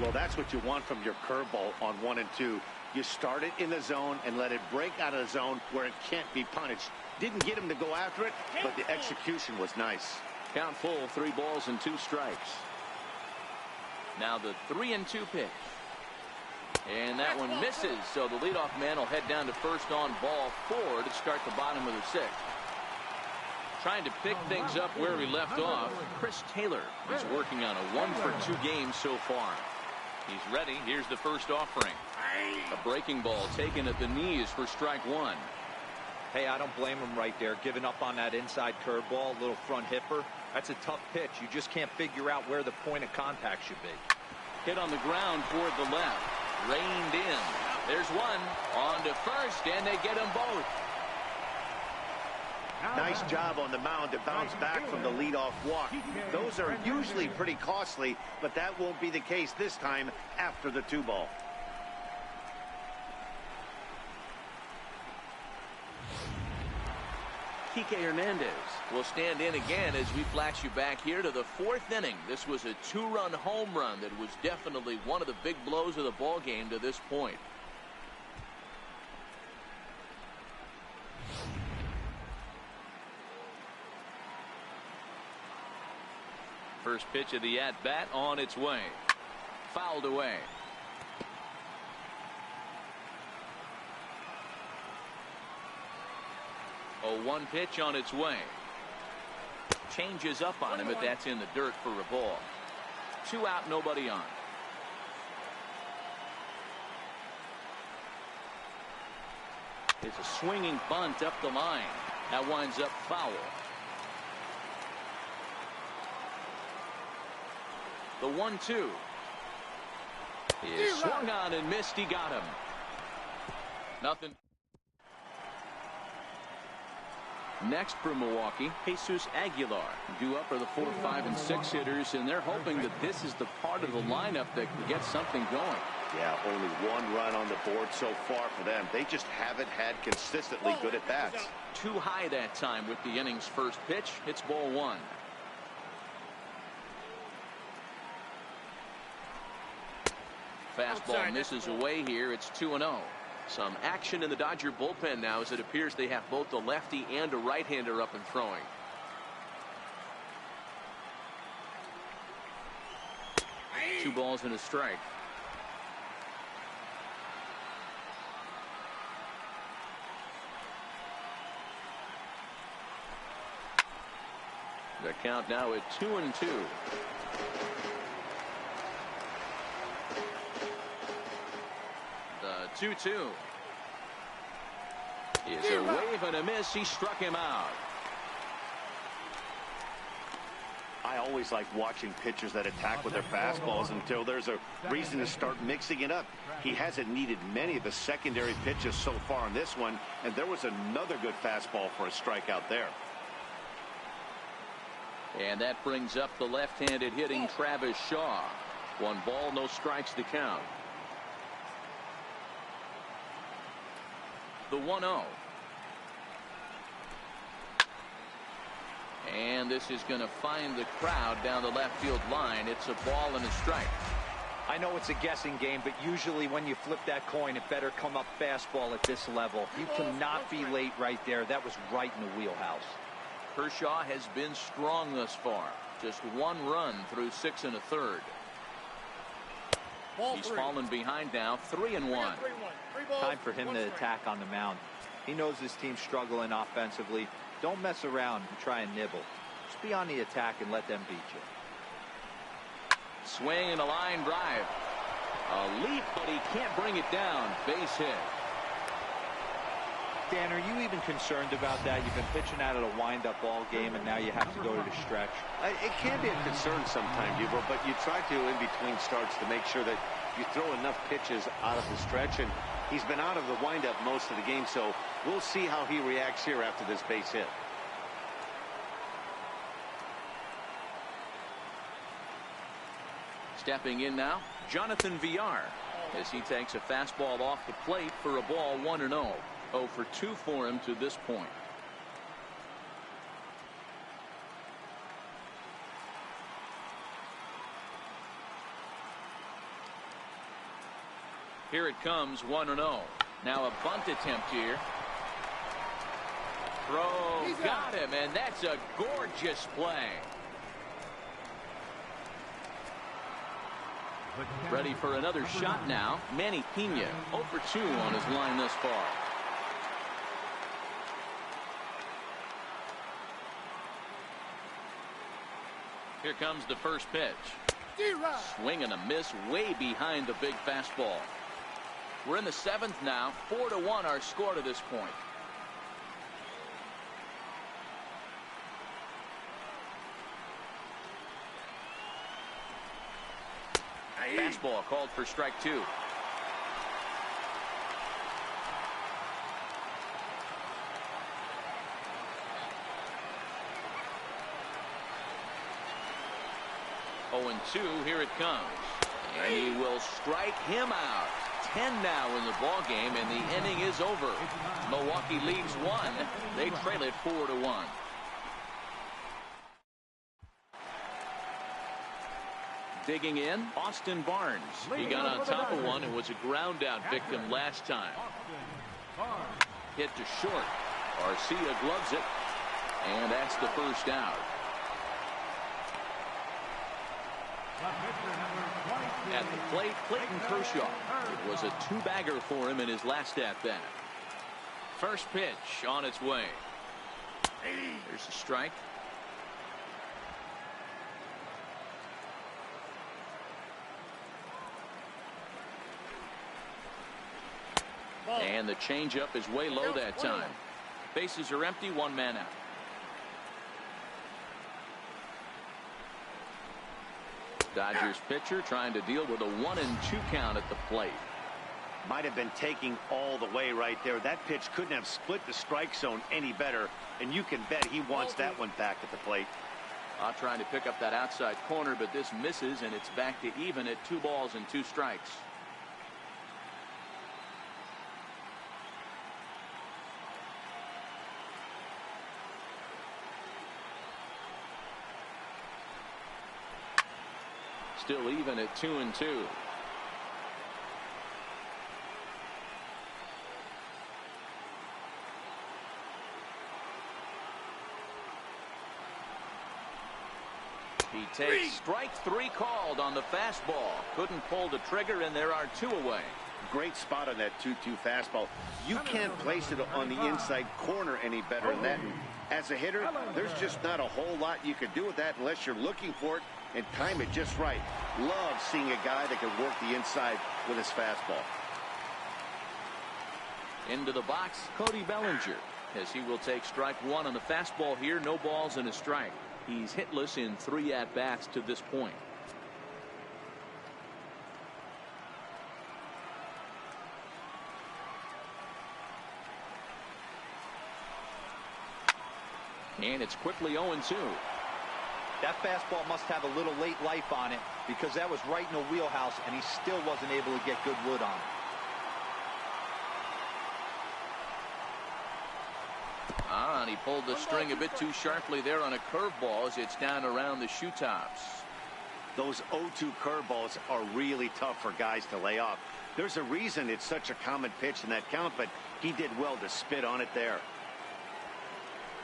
B: Well, that's what you want from your curveball on 1 and 2. You start it in the zone and let it break out of the zone where it can't be punished. Didn't get him to go after it, but the execution was nice.
A: Count full, 3 balls and 2 strikes. Now the 3-2 pitch. And that one misses, so the leadoff man will head down to first on ball 4 to start the bottom of the 6th. Trying to pick things up where we left off. Chris Taylor is working on a 1-for-2 game so far. He's ready. Here's the first offering. A breaking ball taken at the knees for strike one.
D: Hey, I don't blame him right there. Giving up on that inside curveball, little front hipper. That's a tough pitch. You just can't figure out where the point of contact should be.
A: Hit on the ground toward the left. Reined in. There's one. On to first, and they get them both.
B: Nice job on the mound to bounce back from the leadoff walk. Those are usually pretty costly, but that won't be the case this time after the 2-ball.
A: Kike Hernandez will stand in again as we flash you back here to the 4th inning. This was a 2-run home run that was definitely one of the big blows of the ball game to this point. First pitch of the at-bat on its way. Fouled away. A 1 pitch on its way. Changes up on him, but that's in the dirt for a ball. 2 out, nobody on. It's a swinging bunt up the line. That winds up foul. The 1-2 is swung on and missed. He got him. Nothing. Next for Milwaukee, Jesus Aguilar. Due up are the 4, 5, and 6 hitters, and they're hoping that this is the part of the lineup that can get something going.
B: Yeah, only 1 run on the board so far for them. They just haven't had consistently good at bats.
A: Too high that time with the inning's first pitch. It's ball 1. Fastball misses away here. It's 2-0. Some action in the Dodger bullpen now as it appears they have both a lefty and a right-hander up and throwing. Two balls and a strike. The count now at 2-2. The 2-2 is a wave and a miss. He struck him out.
B: I always like watching pitchers that attack with their fastballs until there's a reason to start mixing it up. He hasn't needed many of the secondary pitches so far in this one, and there was another good fastball for a strikeout there.
A: And that brings up the left-handed hitting Travis Shaw. 1 ball, no strikes to count. The 1-0. And this is going to find the crowd down the left field line. It's a ball and a strike.
D: I know it's a guessing game, but usually when you flip that coin, it better come up fastball at this level. You cannot be late right there. That was right in the wheelhouse.
A: Kershaw has been strong thus far. Just 1 run through 6 1/3. He's fallen behind now, 3-1.
D: Time for him to attack on the mound. He knows his team's struggling offensively. Don't mess around and try and nibble. Just be on the attack and let them beat you.
A: Swing and a line drive. A leap, but he can't bring it down. Base hit.
D: Dan, are you even concerned about that? You've been pitching out of a wind-up ball game, and now you have to go to the stretch.
B: It can be a concern sometimes, Huber, but you try to in between starts to make sure that you throw enough pitches out of the stretch, and he's been out of the windup most of the game, so we'll see how he reacts here after this base hit.
A: Stepping in now, Jonathan Villar, as he takes a fastball off the plate for a ball. 1-0. 0 for 2 for him to this point. Here it comes, 1-0. Now a bunt attempt here. Throw, got him, and that's a gorgeous play. Ready for another shot now. Manny Pena, 0 for 2 on his line thus far. Here comes the first pitch. Swing and a miss way behind the big fastball. We're in the 7th now. 4-1 our score to this point. Fastball called for strike 2. Oh, and 2, here it comes. And he will strike him out. 10 now in the ball game, and the inning is over. Milwaukee leads 1. They trail it 4-1. Digging in, Austin Barnes. He got on top of one and was a ground out victim last time. Hit to short. Garcia gloves it, and that's the first out. At the plate, Clayton Kershaw. It was a 2-bagger for him in his last at-bat. First pitch on its way. There's a strike. And the changeup is way low that time. Bases are empty, 1 man out. Dodgers pitcher trying to deal with a 1-2 count at the plate.
B: Might have been taking all the way right there. That pitch couldn't have split the strike zone any better, and you can bet he wants that one back at the plate.
A: Trying to pick up that outside corner, but this misses, and it's back to even at 2 balls and 2 strikes. Still even at 2-2. He takes strike 3 called on the fastball. Couldn't pull the trigger, and there are 2 away.
B: Great spot on that 2-2 fastball. You can't place it on the inside corner any better than that. And as a hitter, there's just not a whole lot you can do with that unless you're looking for it and time it just right. Love seeing a guy that can work the inside with his fastball.
A: Into the box, Cody Bellinger, as he will take strike 1 on the fastball here. No balls and a strike. He's hitless in 3 at-bats to this point. And it's quickly 0-2.
D: That fastball must have a little late life on it, because that was right in the wheelhouse, and he still wasn't able to get good wood on it.
A: And he pulled the string a bit too sharply there on a curveball as it's down around the shoe tops.
B: Those 0-2 curveballs are really tough for guys to lay off. There's a reason it's such a common pitch in that count, but he did well to spit on it there.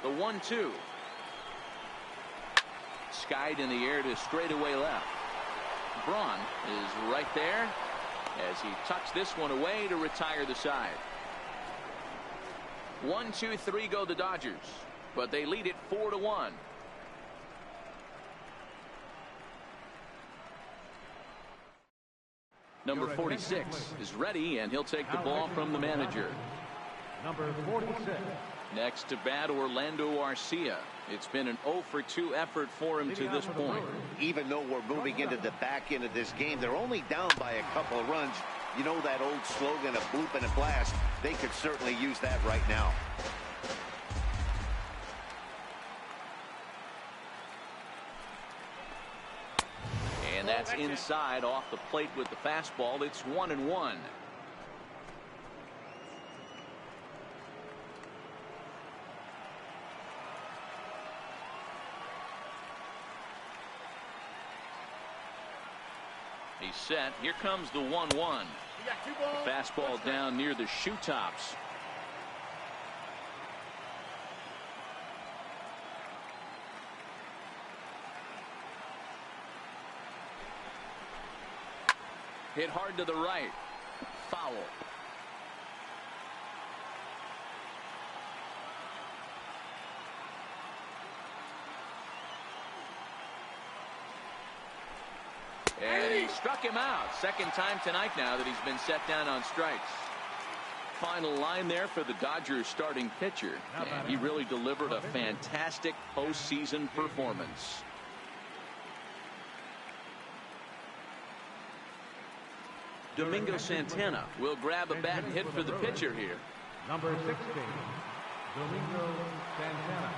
A: The 1-2. Skied in the air to straightaway left. Braun is right there as he tucks this one away to retire the side. 1-2-3 go the Dodgers, but they lead it 4-1. Number 46 is ready, and he'll take the ball from the manager.
C: Number 46.
A: Next to bat, Orlando Arcia. It's been an 0-for-2 effort for him to this point.
B: Even though we're moving into the back end of this game, they're only down by a couple of runs. You know that old slogan of bloop and a blast? They could certainly use that right now.
A: And that's inside off the plate with the fastball. It's 1-1. He's set. Here comes the 1-1. The fastball down near the shoe tops. Hit hard to the right. Foul. He struck him out. Second time tonight now that he's been set down on strikes. Final line there for the Dodgers starting pitcher. And he really delivered a fantastic postseason performance. Domingo Santana will grab a bat and hit for the pitcher here.
C: Number 16, Domingo Santana.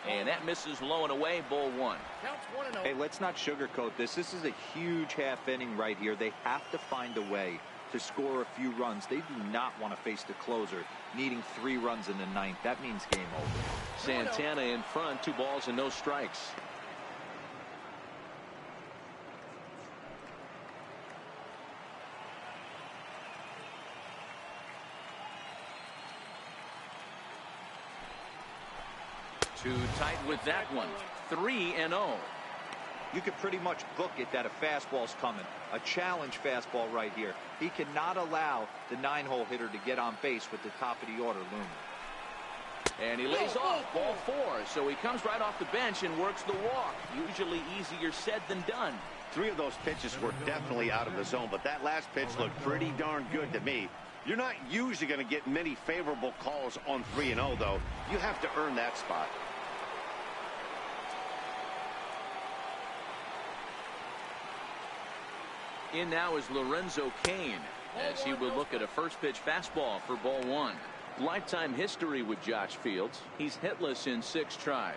A: And that misses low and away, ball one.
E: Counts 1-0.
D: Hey, let's not sugarcoat this. This is a huge half inning right here. They have to find a way to score a few runs. They do not want to face the closer needing 3 runs in the ninth. That means game over.
A: Santana in front, 2 balls and no strikes. Too tight with that one. 3-0.
D: You could pretty much book it that a fastball's coming. A challenge fastball right here. He cannot allow the 9-hole hitter to get on base with the top of the order looming.
A: And he lays off, ball 4. So he comes right off the bench and works the walk. Usually easier said than done.
B: 3 of those pitches were definitely out of the zone, but that last pitch looked pretty darn good to me. You're not usually going to get many favorable calls on 3-0, though. You have to earn that spot.
A: In now is Lorenzo Cain, as he will look at a first pitch fastball for ball 1. Lifetime history with Josh Fields. He's hitless in 6 tries.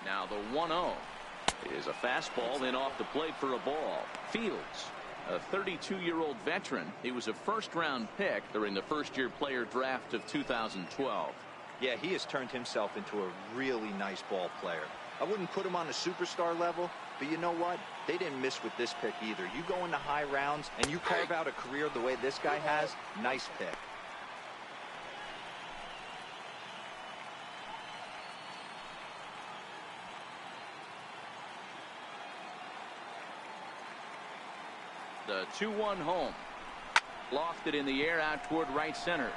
A: Now the 1-0 is a fastball in off the plate for a ball. Fields, a 32-year-old veteran. He was a first-round pick during the first-year player draft of 2012.
D: Yeah, he has turned himself into a really nice ball player. I wouldn't put him on a superstar level, but you know what? They didn't miss with this pick either. You go into high rounds and you carve out a career the way this guy has, nice pick.
A: The 2-1 home. Lofted in the air out toward right center.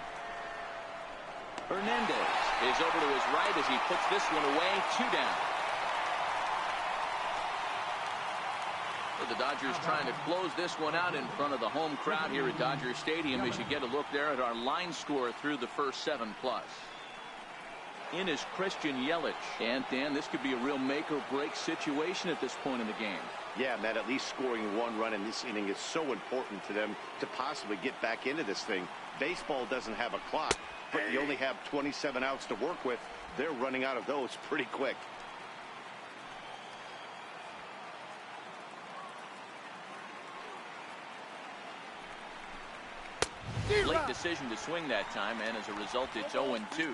A: Hernandez is over to his right as he puts this one away. 2 down. So the Dodgers trying to close this one out in front of the home crowd here at Dodger Stadium as you get a look there at our line score through the first 7+. In is Christian Yelich. And Dan, this could be a real make or break situation at this point in the game.
B: Yeah, Matt, at least scoring 1 run in this inning is so important to them to possibly get back into this thing. Baseball doesn't have a clock, but you only have 27 outs to work with. They're running out of those pretty quick.
A: Late decision to swing that time, and as a result, it's 0-2.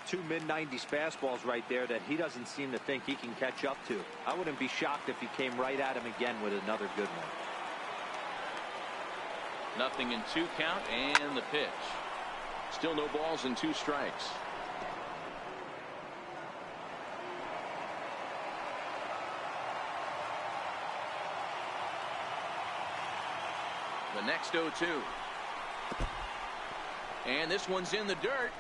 D: 2 mid-90s fastballs right there that he doesn't seem to think he can catch up to. I wouldn't be shocked if he came right at him again with another good one.
A: 0-2 count, and the pitch. Still no balls and 2 strikes. The next 0-2. And this one's in the dirt.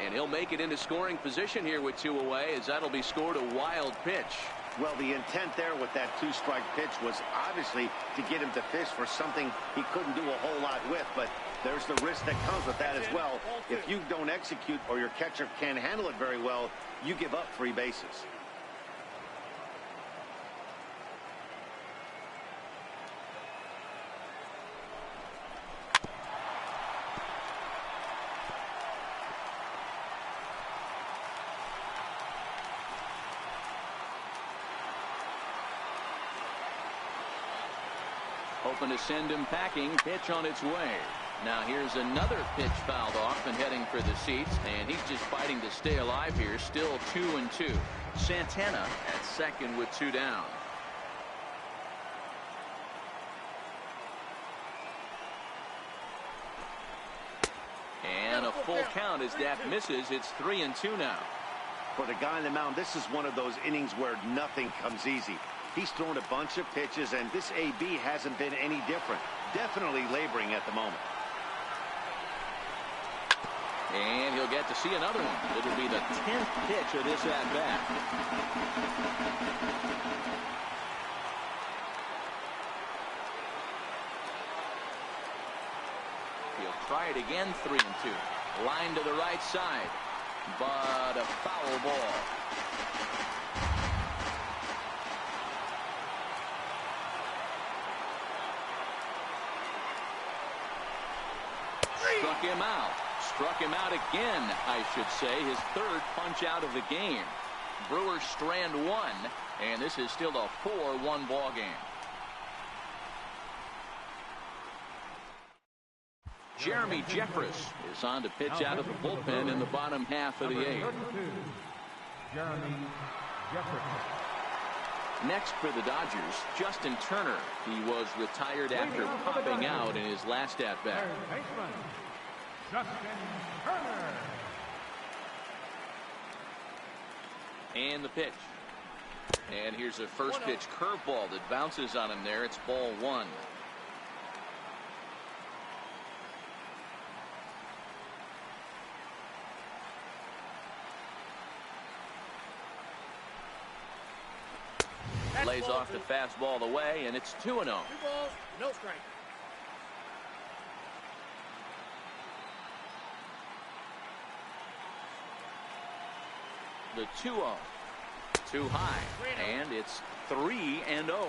A: And he'll make it into scoring position here with 2 away, as that'll be scored a wild pitch.
B: Well, the intent there with that 2-strike pitch was obviously to get him to fish for something he couldn't do a whole lot with, but there's the risk that comes with that as well. If you don't execute or your catcher can't handle it very well, you give up 3 bases.
A: Hoping to send him packing. Pitch on its way. Now here's another pitch fouled off and heading for the seats, and he's just fighting to stay alive here. Still 2-2. Santana at second with 2 down. And a full count as that misses. It's 3-2 now.
B: For the guy on the mound, this is one of those innings where nothing comes easy. He's thrown a bunch of pitches, and this AB hasn't been any different. Definitely laboring at the moment.
A: And he'll get to see another one. It'll be the 10th pitch of this at-bat. He'll try it again, 3-2. Line to the right side, but a foul ball. Struck him out. Struck him out again, I should say. His third punch out of the game. Brewers strand one, and this is still a 4-1 ball game. Jeremy Jeffress is on to pitch out of the bullpen in the bottom half of the 8th.
C: Jeremy Jeffress.
A: Next for the Dodgers, Justin Turner. He was retired after popping out in his last at-bat.
C: Justin Turner.
A: And the pitch. And here's a first pitch curveball that bounces on him there. It's ball 1. Lays off the fastball away, and it's 2-0.
E: 2 balls, no strike.
A: The 2-0. Too high, and it's 3-0.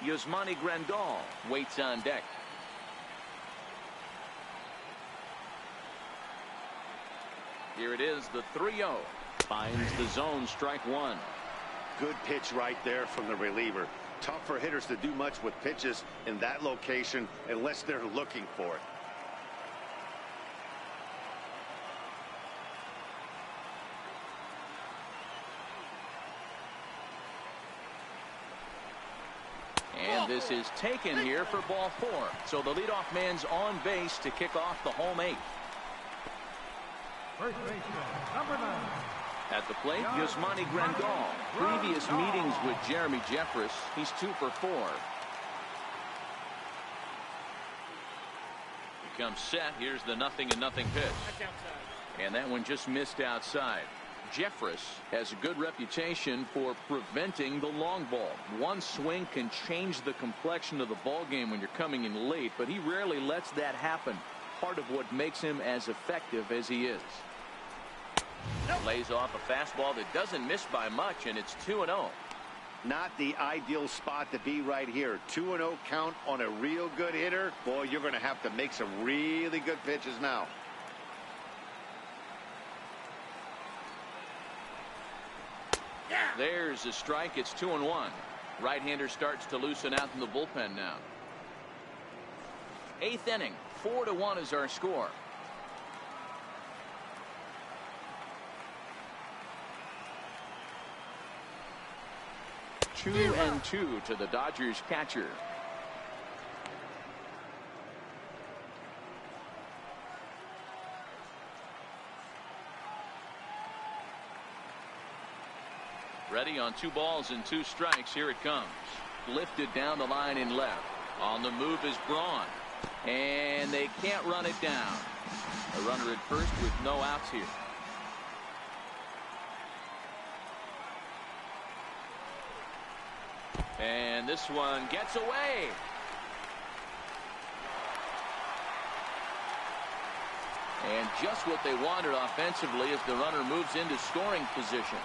A: Yasmani Grandal waits on deck. Here it is, the 3-0. Finds the zone, strike 1.
B: Good pitch right there from the reliever. Tough for hitters to do much with pitches in that location unless they're looking for it.
A: And this is taken here for ball 4. So the leadoff man's on base to kick off the home 8th.
C: First baseman, number 9.
A: At the plate, Yasmani Grandal. Previous meetings with Jeremy Jeffress, he's 2 for 4. He comes set. Here's the 0-0 pitch.
E: That's outside.
A: And that one just missed outside. Jeffress has a good reputation for preventing the long ball. One swing can change the complexion of the ball game when you're coming in late, but he rarely lets that happen. Part of what makes him as effective as he is. Lays off a fastball that doesn't miss by much, and it's 2-0.
B: Not the ideal spot to be right here. 2-0 count on a real good hitter. Boy, you're going to have to make some really good pitches now.
A: There's a strike. It's 2-1. Right-hander starts to loosen out in the bullpen now. 8th inning. 4-1 is our score. Two and 2 to the Dodgers catcher. Ready on 2 balls and 2 strikes. Here it comes. Lifted down the line in left. On the move is Braun. And they can't run it down. A runner at first with no outs here. And this one gets away. And just what they wanted offensively as the runner moves into scoring position.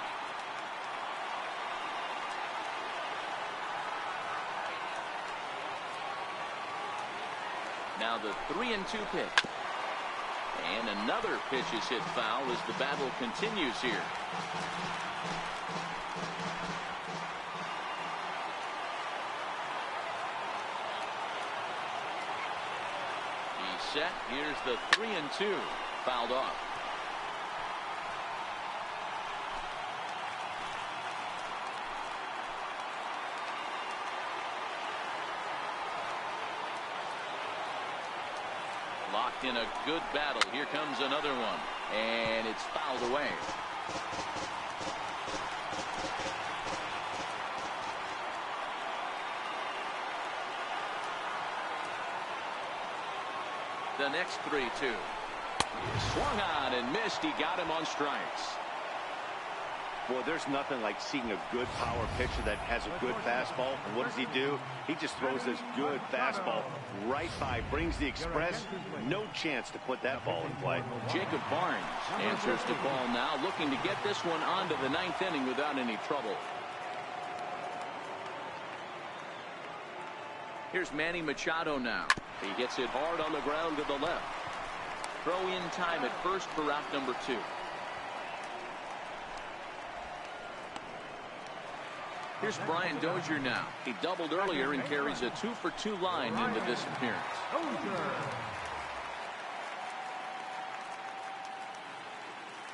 A: Now the 3-2 pitch. And another pitch is hit foul as the battle continues here. He's set. Here's the 3-2. Fouled off. Locked in a good battle. Here comes another one. And it's fouled away. The next 3-2. He swung on and missed. He got him on strikes.
B: Boy, there's nothing like seeing a good power pitcher that has a good fastball. And what does he do? He just throws this good fastball right by, brings the express. No chance to put that ball in play.
A: Jacob Barnes answers the call now, looking to get this one onto the 9th inning without any trouble. Here's Manny Machado now. He gets it hard on the ground to the left. Throw in time at first for out number 2. Here's Brian Dozier now. He doubled earlier and carries a 2-for-2 line into this appearance.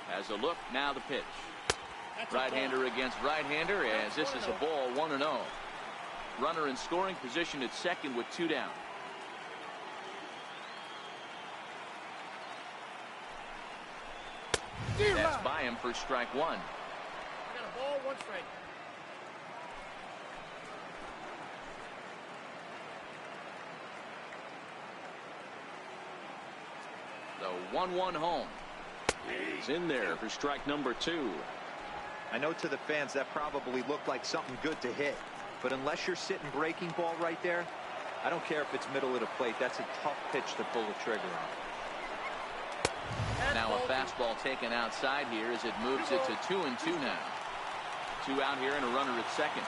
A: Has a look, now the pitch. Right-hander against right-hander, as this is a ball 1-0. Runner in scoring position at second with 2 down. That's by him for strike 1.
E: I got a ball, 1 strike.
A: The 1-1 home is in there for strike number 2.
D: I know to the fans that probably looked like something good to hit, but unless you're sitting breaking ball right there, I don't care if it's middle of the plate. That's a tough pitch to pull the trigger on.
A: Now a fastball taken outside here as it moves it to 2-2 now. 2 out here and a runner at second.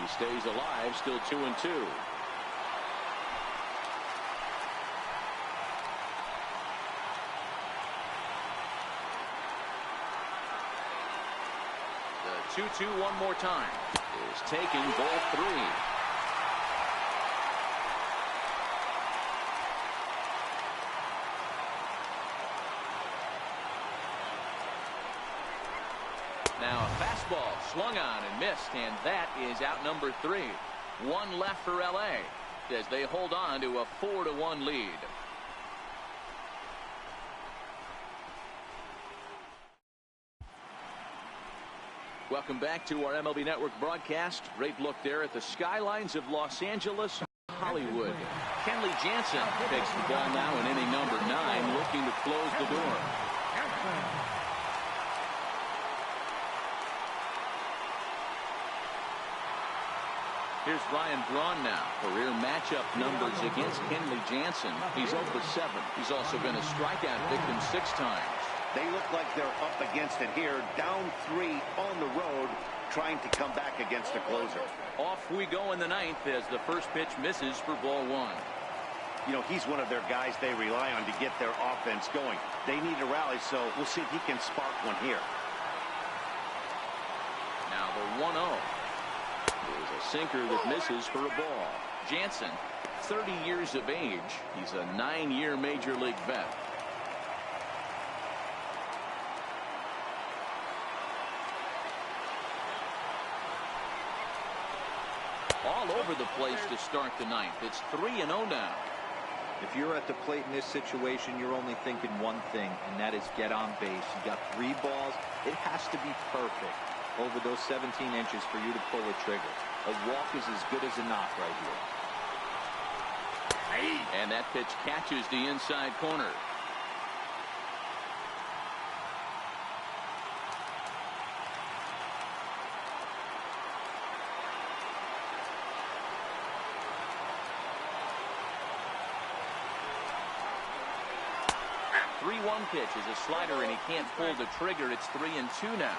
A: He stays alive, still 2-2. The 2-2 one more time is taking ball 3. Now a fastball swung on and missed, and that is out number 3. 1 left for LA as they hold on to a 4-1 lead. Welcome back to our MLB Network broadcast. Great look there at the skylines of Los Angeles, Hollywood. Kenley Jansen takes the ball now in inning number 9, looking to close the door. Here's Ryan Braun now. Career matchup numbers against Kenley Jansen. He's 0 for 7. He's also been a strikeout victim 6 times.
B: They look like they're up against it here, down 3 on the road, trying to come back against a closer.
A: Off we go in the 9th as the first pitch misses for ball 1.
B: You know, he's one of their guys they rely on to get their offense going. They need a rally, so we'll see if he can spark one here.
A: Now the 1-0. Is a sinker that misses for a ball. Jansen, 30 years of age. He's a 9-year major league vet. All over the place to start the 9th. It's 3-0 now.
D: If you're at the plate in this situation, you're only thinking one thing, and that is get on base. You got 3 balls. It has to be perfect over those 17 inches for you to pull the trigger. A walk is as good as a knock right here.
A: And that pitch catches the inside corner. The 3-1 pitch is a slider, and he can't pull the trigger. It's 3-2 now.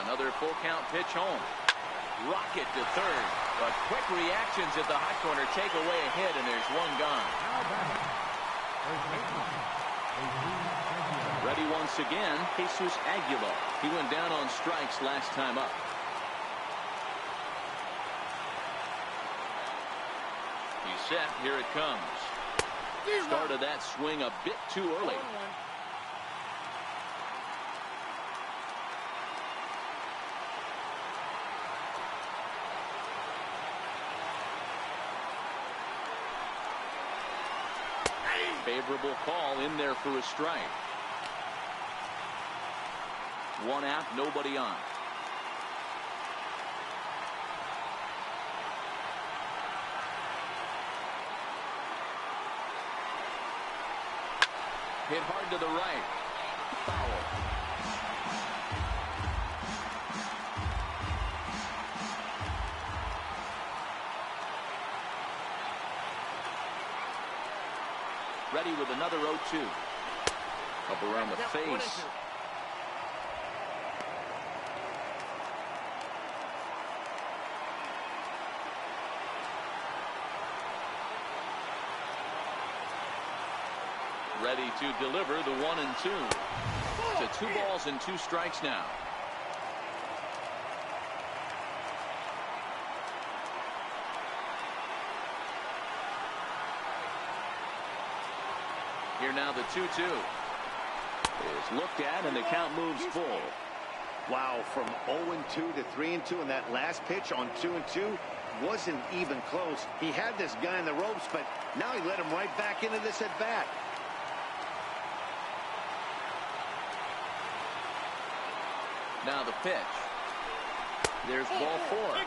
A: Another full count pitch home. Rocket to third. But quick reactions at the hot corner take away a hit, and there's one gone. Ready once again, Jesus Aguilar. He went down on strikes last time up. He's set. Here it comes. Started that swing a bit too early. Favorable call in there for a strike. One out, nobody on. Hit hard to the right. Foul. Ready with another 0-2. Up around the face. Ready to deliver the 1-2. To 2 balls and 2 strikes now. Here now the 2-2 is looked at and the count moves full.
B: Wow, from 0-2 to 3-2, and that last pitch on 2-2 wasn't even close. He had this guy in the ropes, but now he let him right back into this at bat.
A: Now the pitch. There's ball 4.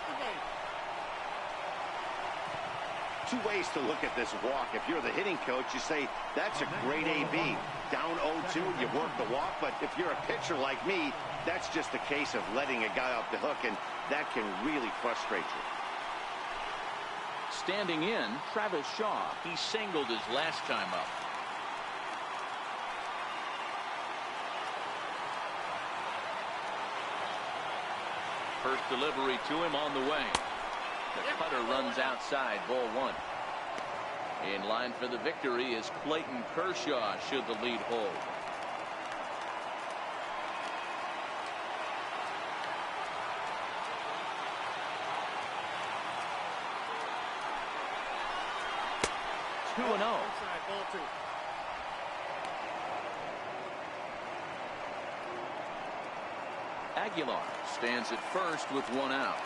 B: 2 ways to look at this walk. If you're the hitting coach, you say, that's a great AB. Down 0-2, you work the walk. But if you're a pitcher like me, that's just a case of letting a guy off the hook, and that can really frustrate you.
A: Standing in, Travis Shaw. He singled his last time up. First delivery to him on the way. The cutter runs outside, ball 1. In line for the victory is Clayton Kershaw should the lead hold. Two and 0. Aguilar stands at first with 1 out.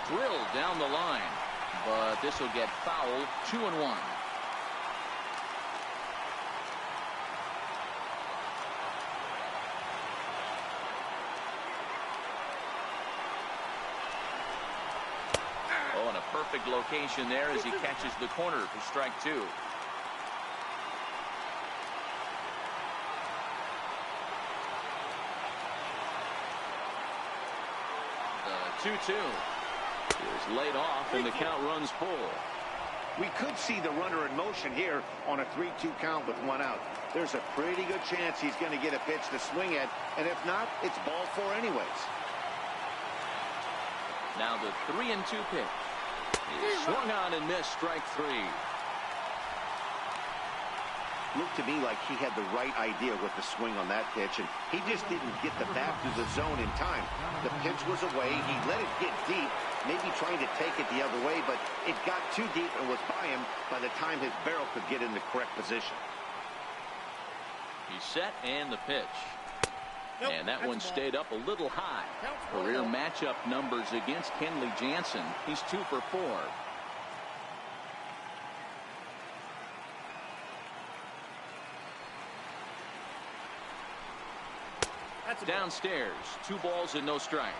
A: Drilled down the line, but this will get fouled. 2-1. Oh, and a perfect location there as he catches the corner for strike 2. The 2-2 is laid off and the count runs full.
B: We could see the runner in motion here on a 3-2 count with 1 out. There's a pretty good chance he's going to get a pitch to swing at, and if not, it's ball 4 anyways.
A: Now the 3-2 pitch. He swung on and missed, strike 3.
B: Looked to me like he had the right idea with the swing on that pitch, and he just didn't get the bat through the zone in time. The pitch was away. He let it get deep, maybe trying to take it the other way, but it got too deep and was by him by the time his barrel could get in the correct position.
A: He's set and the pitch. And that one stayed up a little high. Career matchup numbers against Kenley Jansen. He's 2 for 4. Downstairs, 2 balls and no strikes.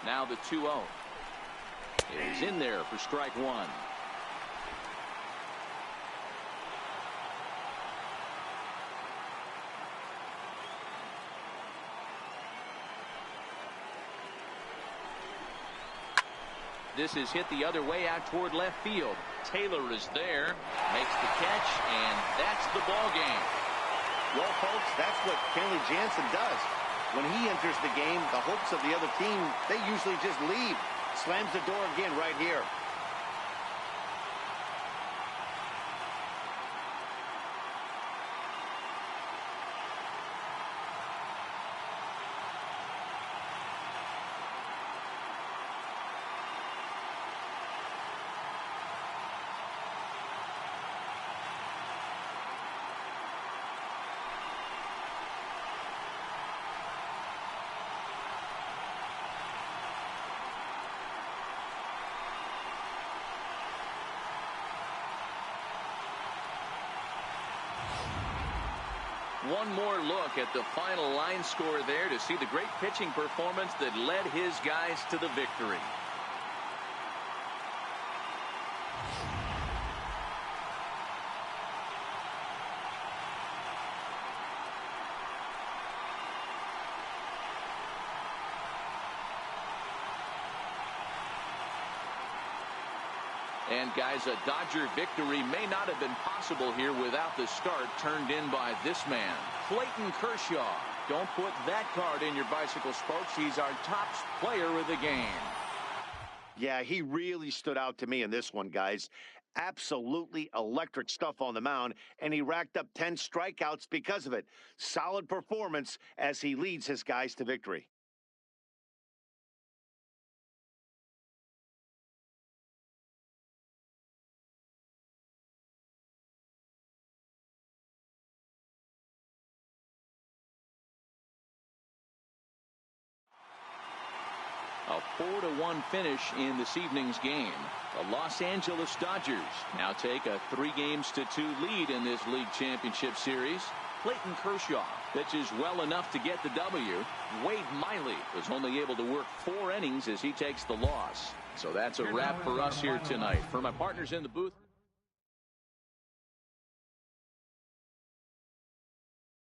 A: Now the 2-0 is in there for strike 1. This is hit the other way out toward left field. Taylor is there, makes the catch, and that's the ball game.
B: Well, folks, that's what Kenley Jansen does. When he enters the game, the hopes of the other team, they usually just leave. Slams the door again right here.
A: One more look at the final line score there to see the great pitching performance that led his guys to the victory. And guys, a Dodger victory may not have been possible here without the start turned in by this man, Clayton Kershaw. Don't put that card in your bicycle spokes. He's our top player of the game.
B: Yeah, he really stood out to me in this one, guys. Absolutely electric stuff on the mound, and he racked up 10 strikeouts because of it. Solid performance as he leads his guys to victory.
A: A 4-1 finish in this evening's game. The Los Angeles Dodgers now take a 3-2 lead in this league championship series. Clayton Kershaw pitches well enough to get the W. Wade Miley was only able to work 4 innings as he takes the loss. So that's a wrap for us here tonight. For my partners in the booth.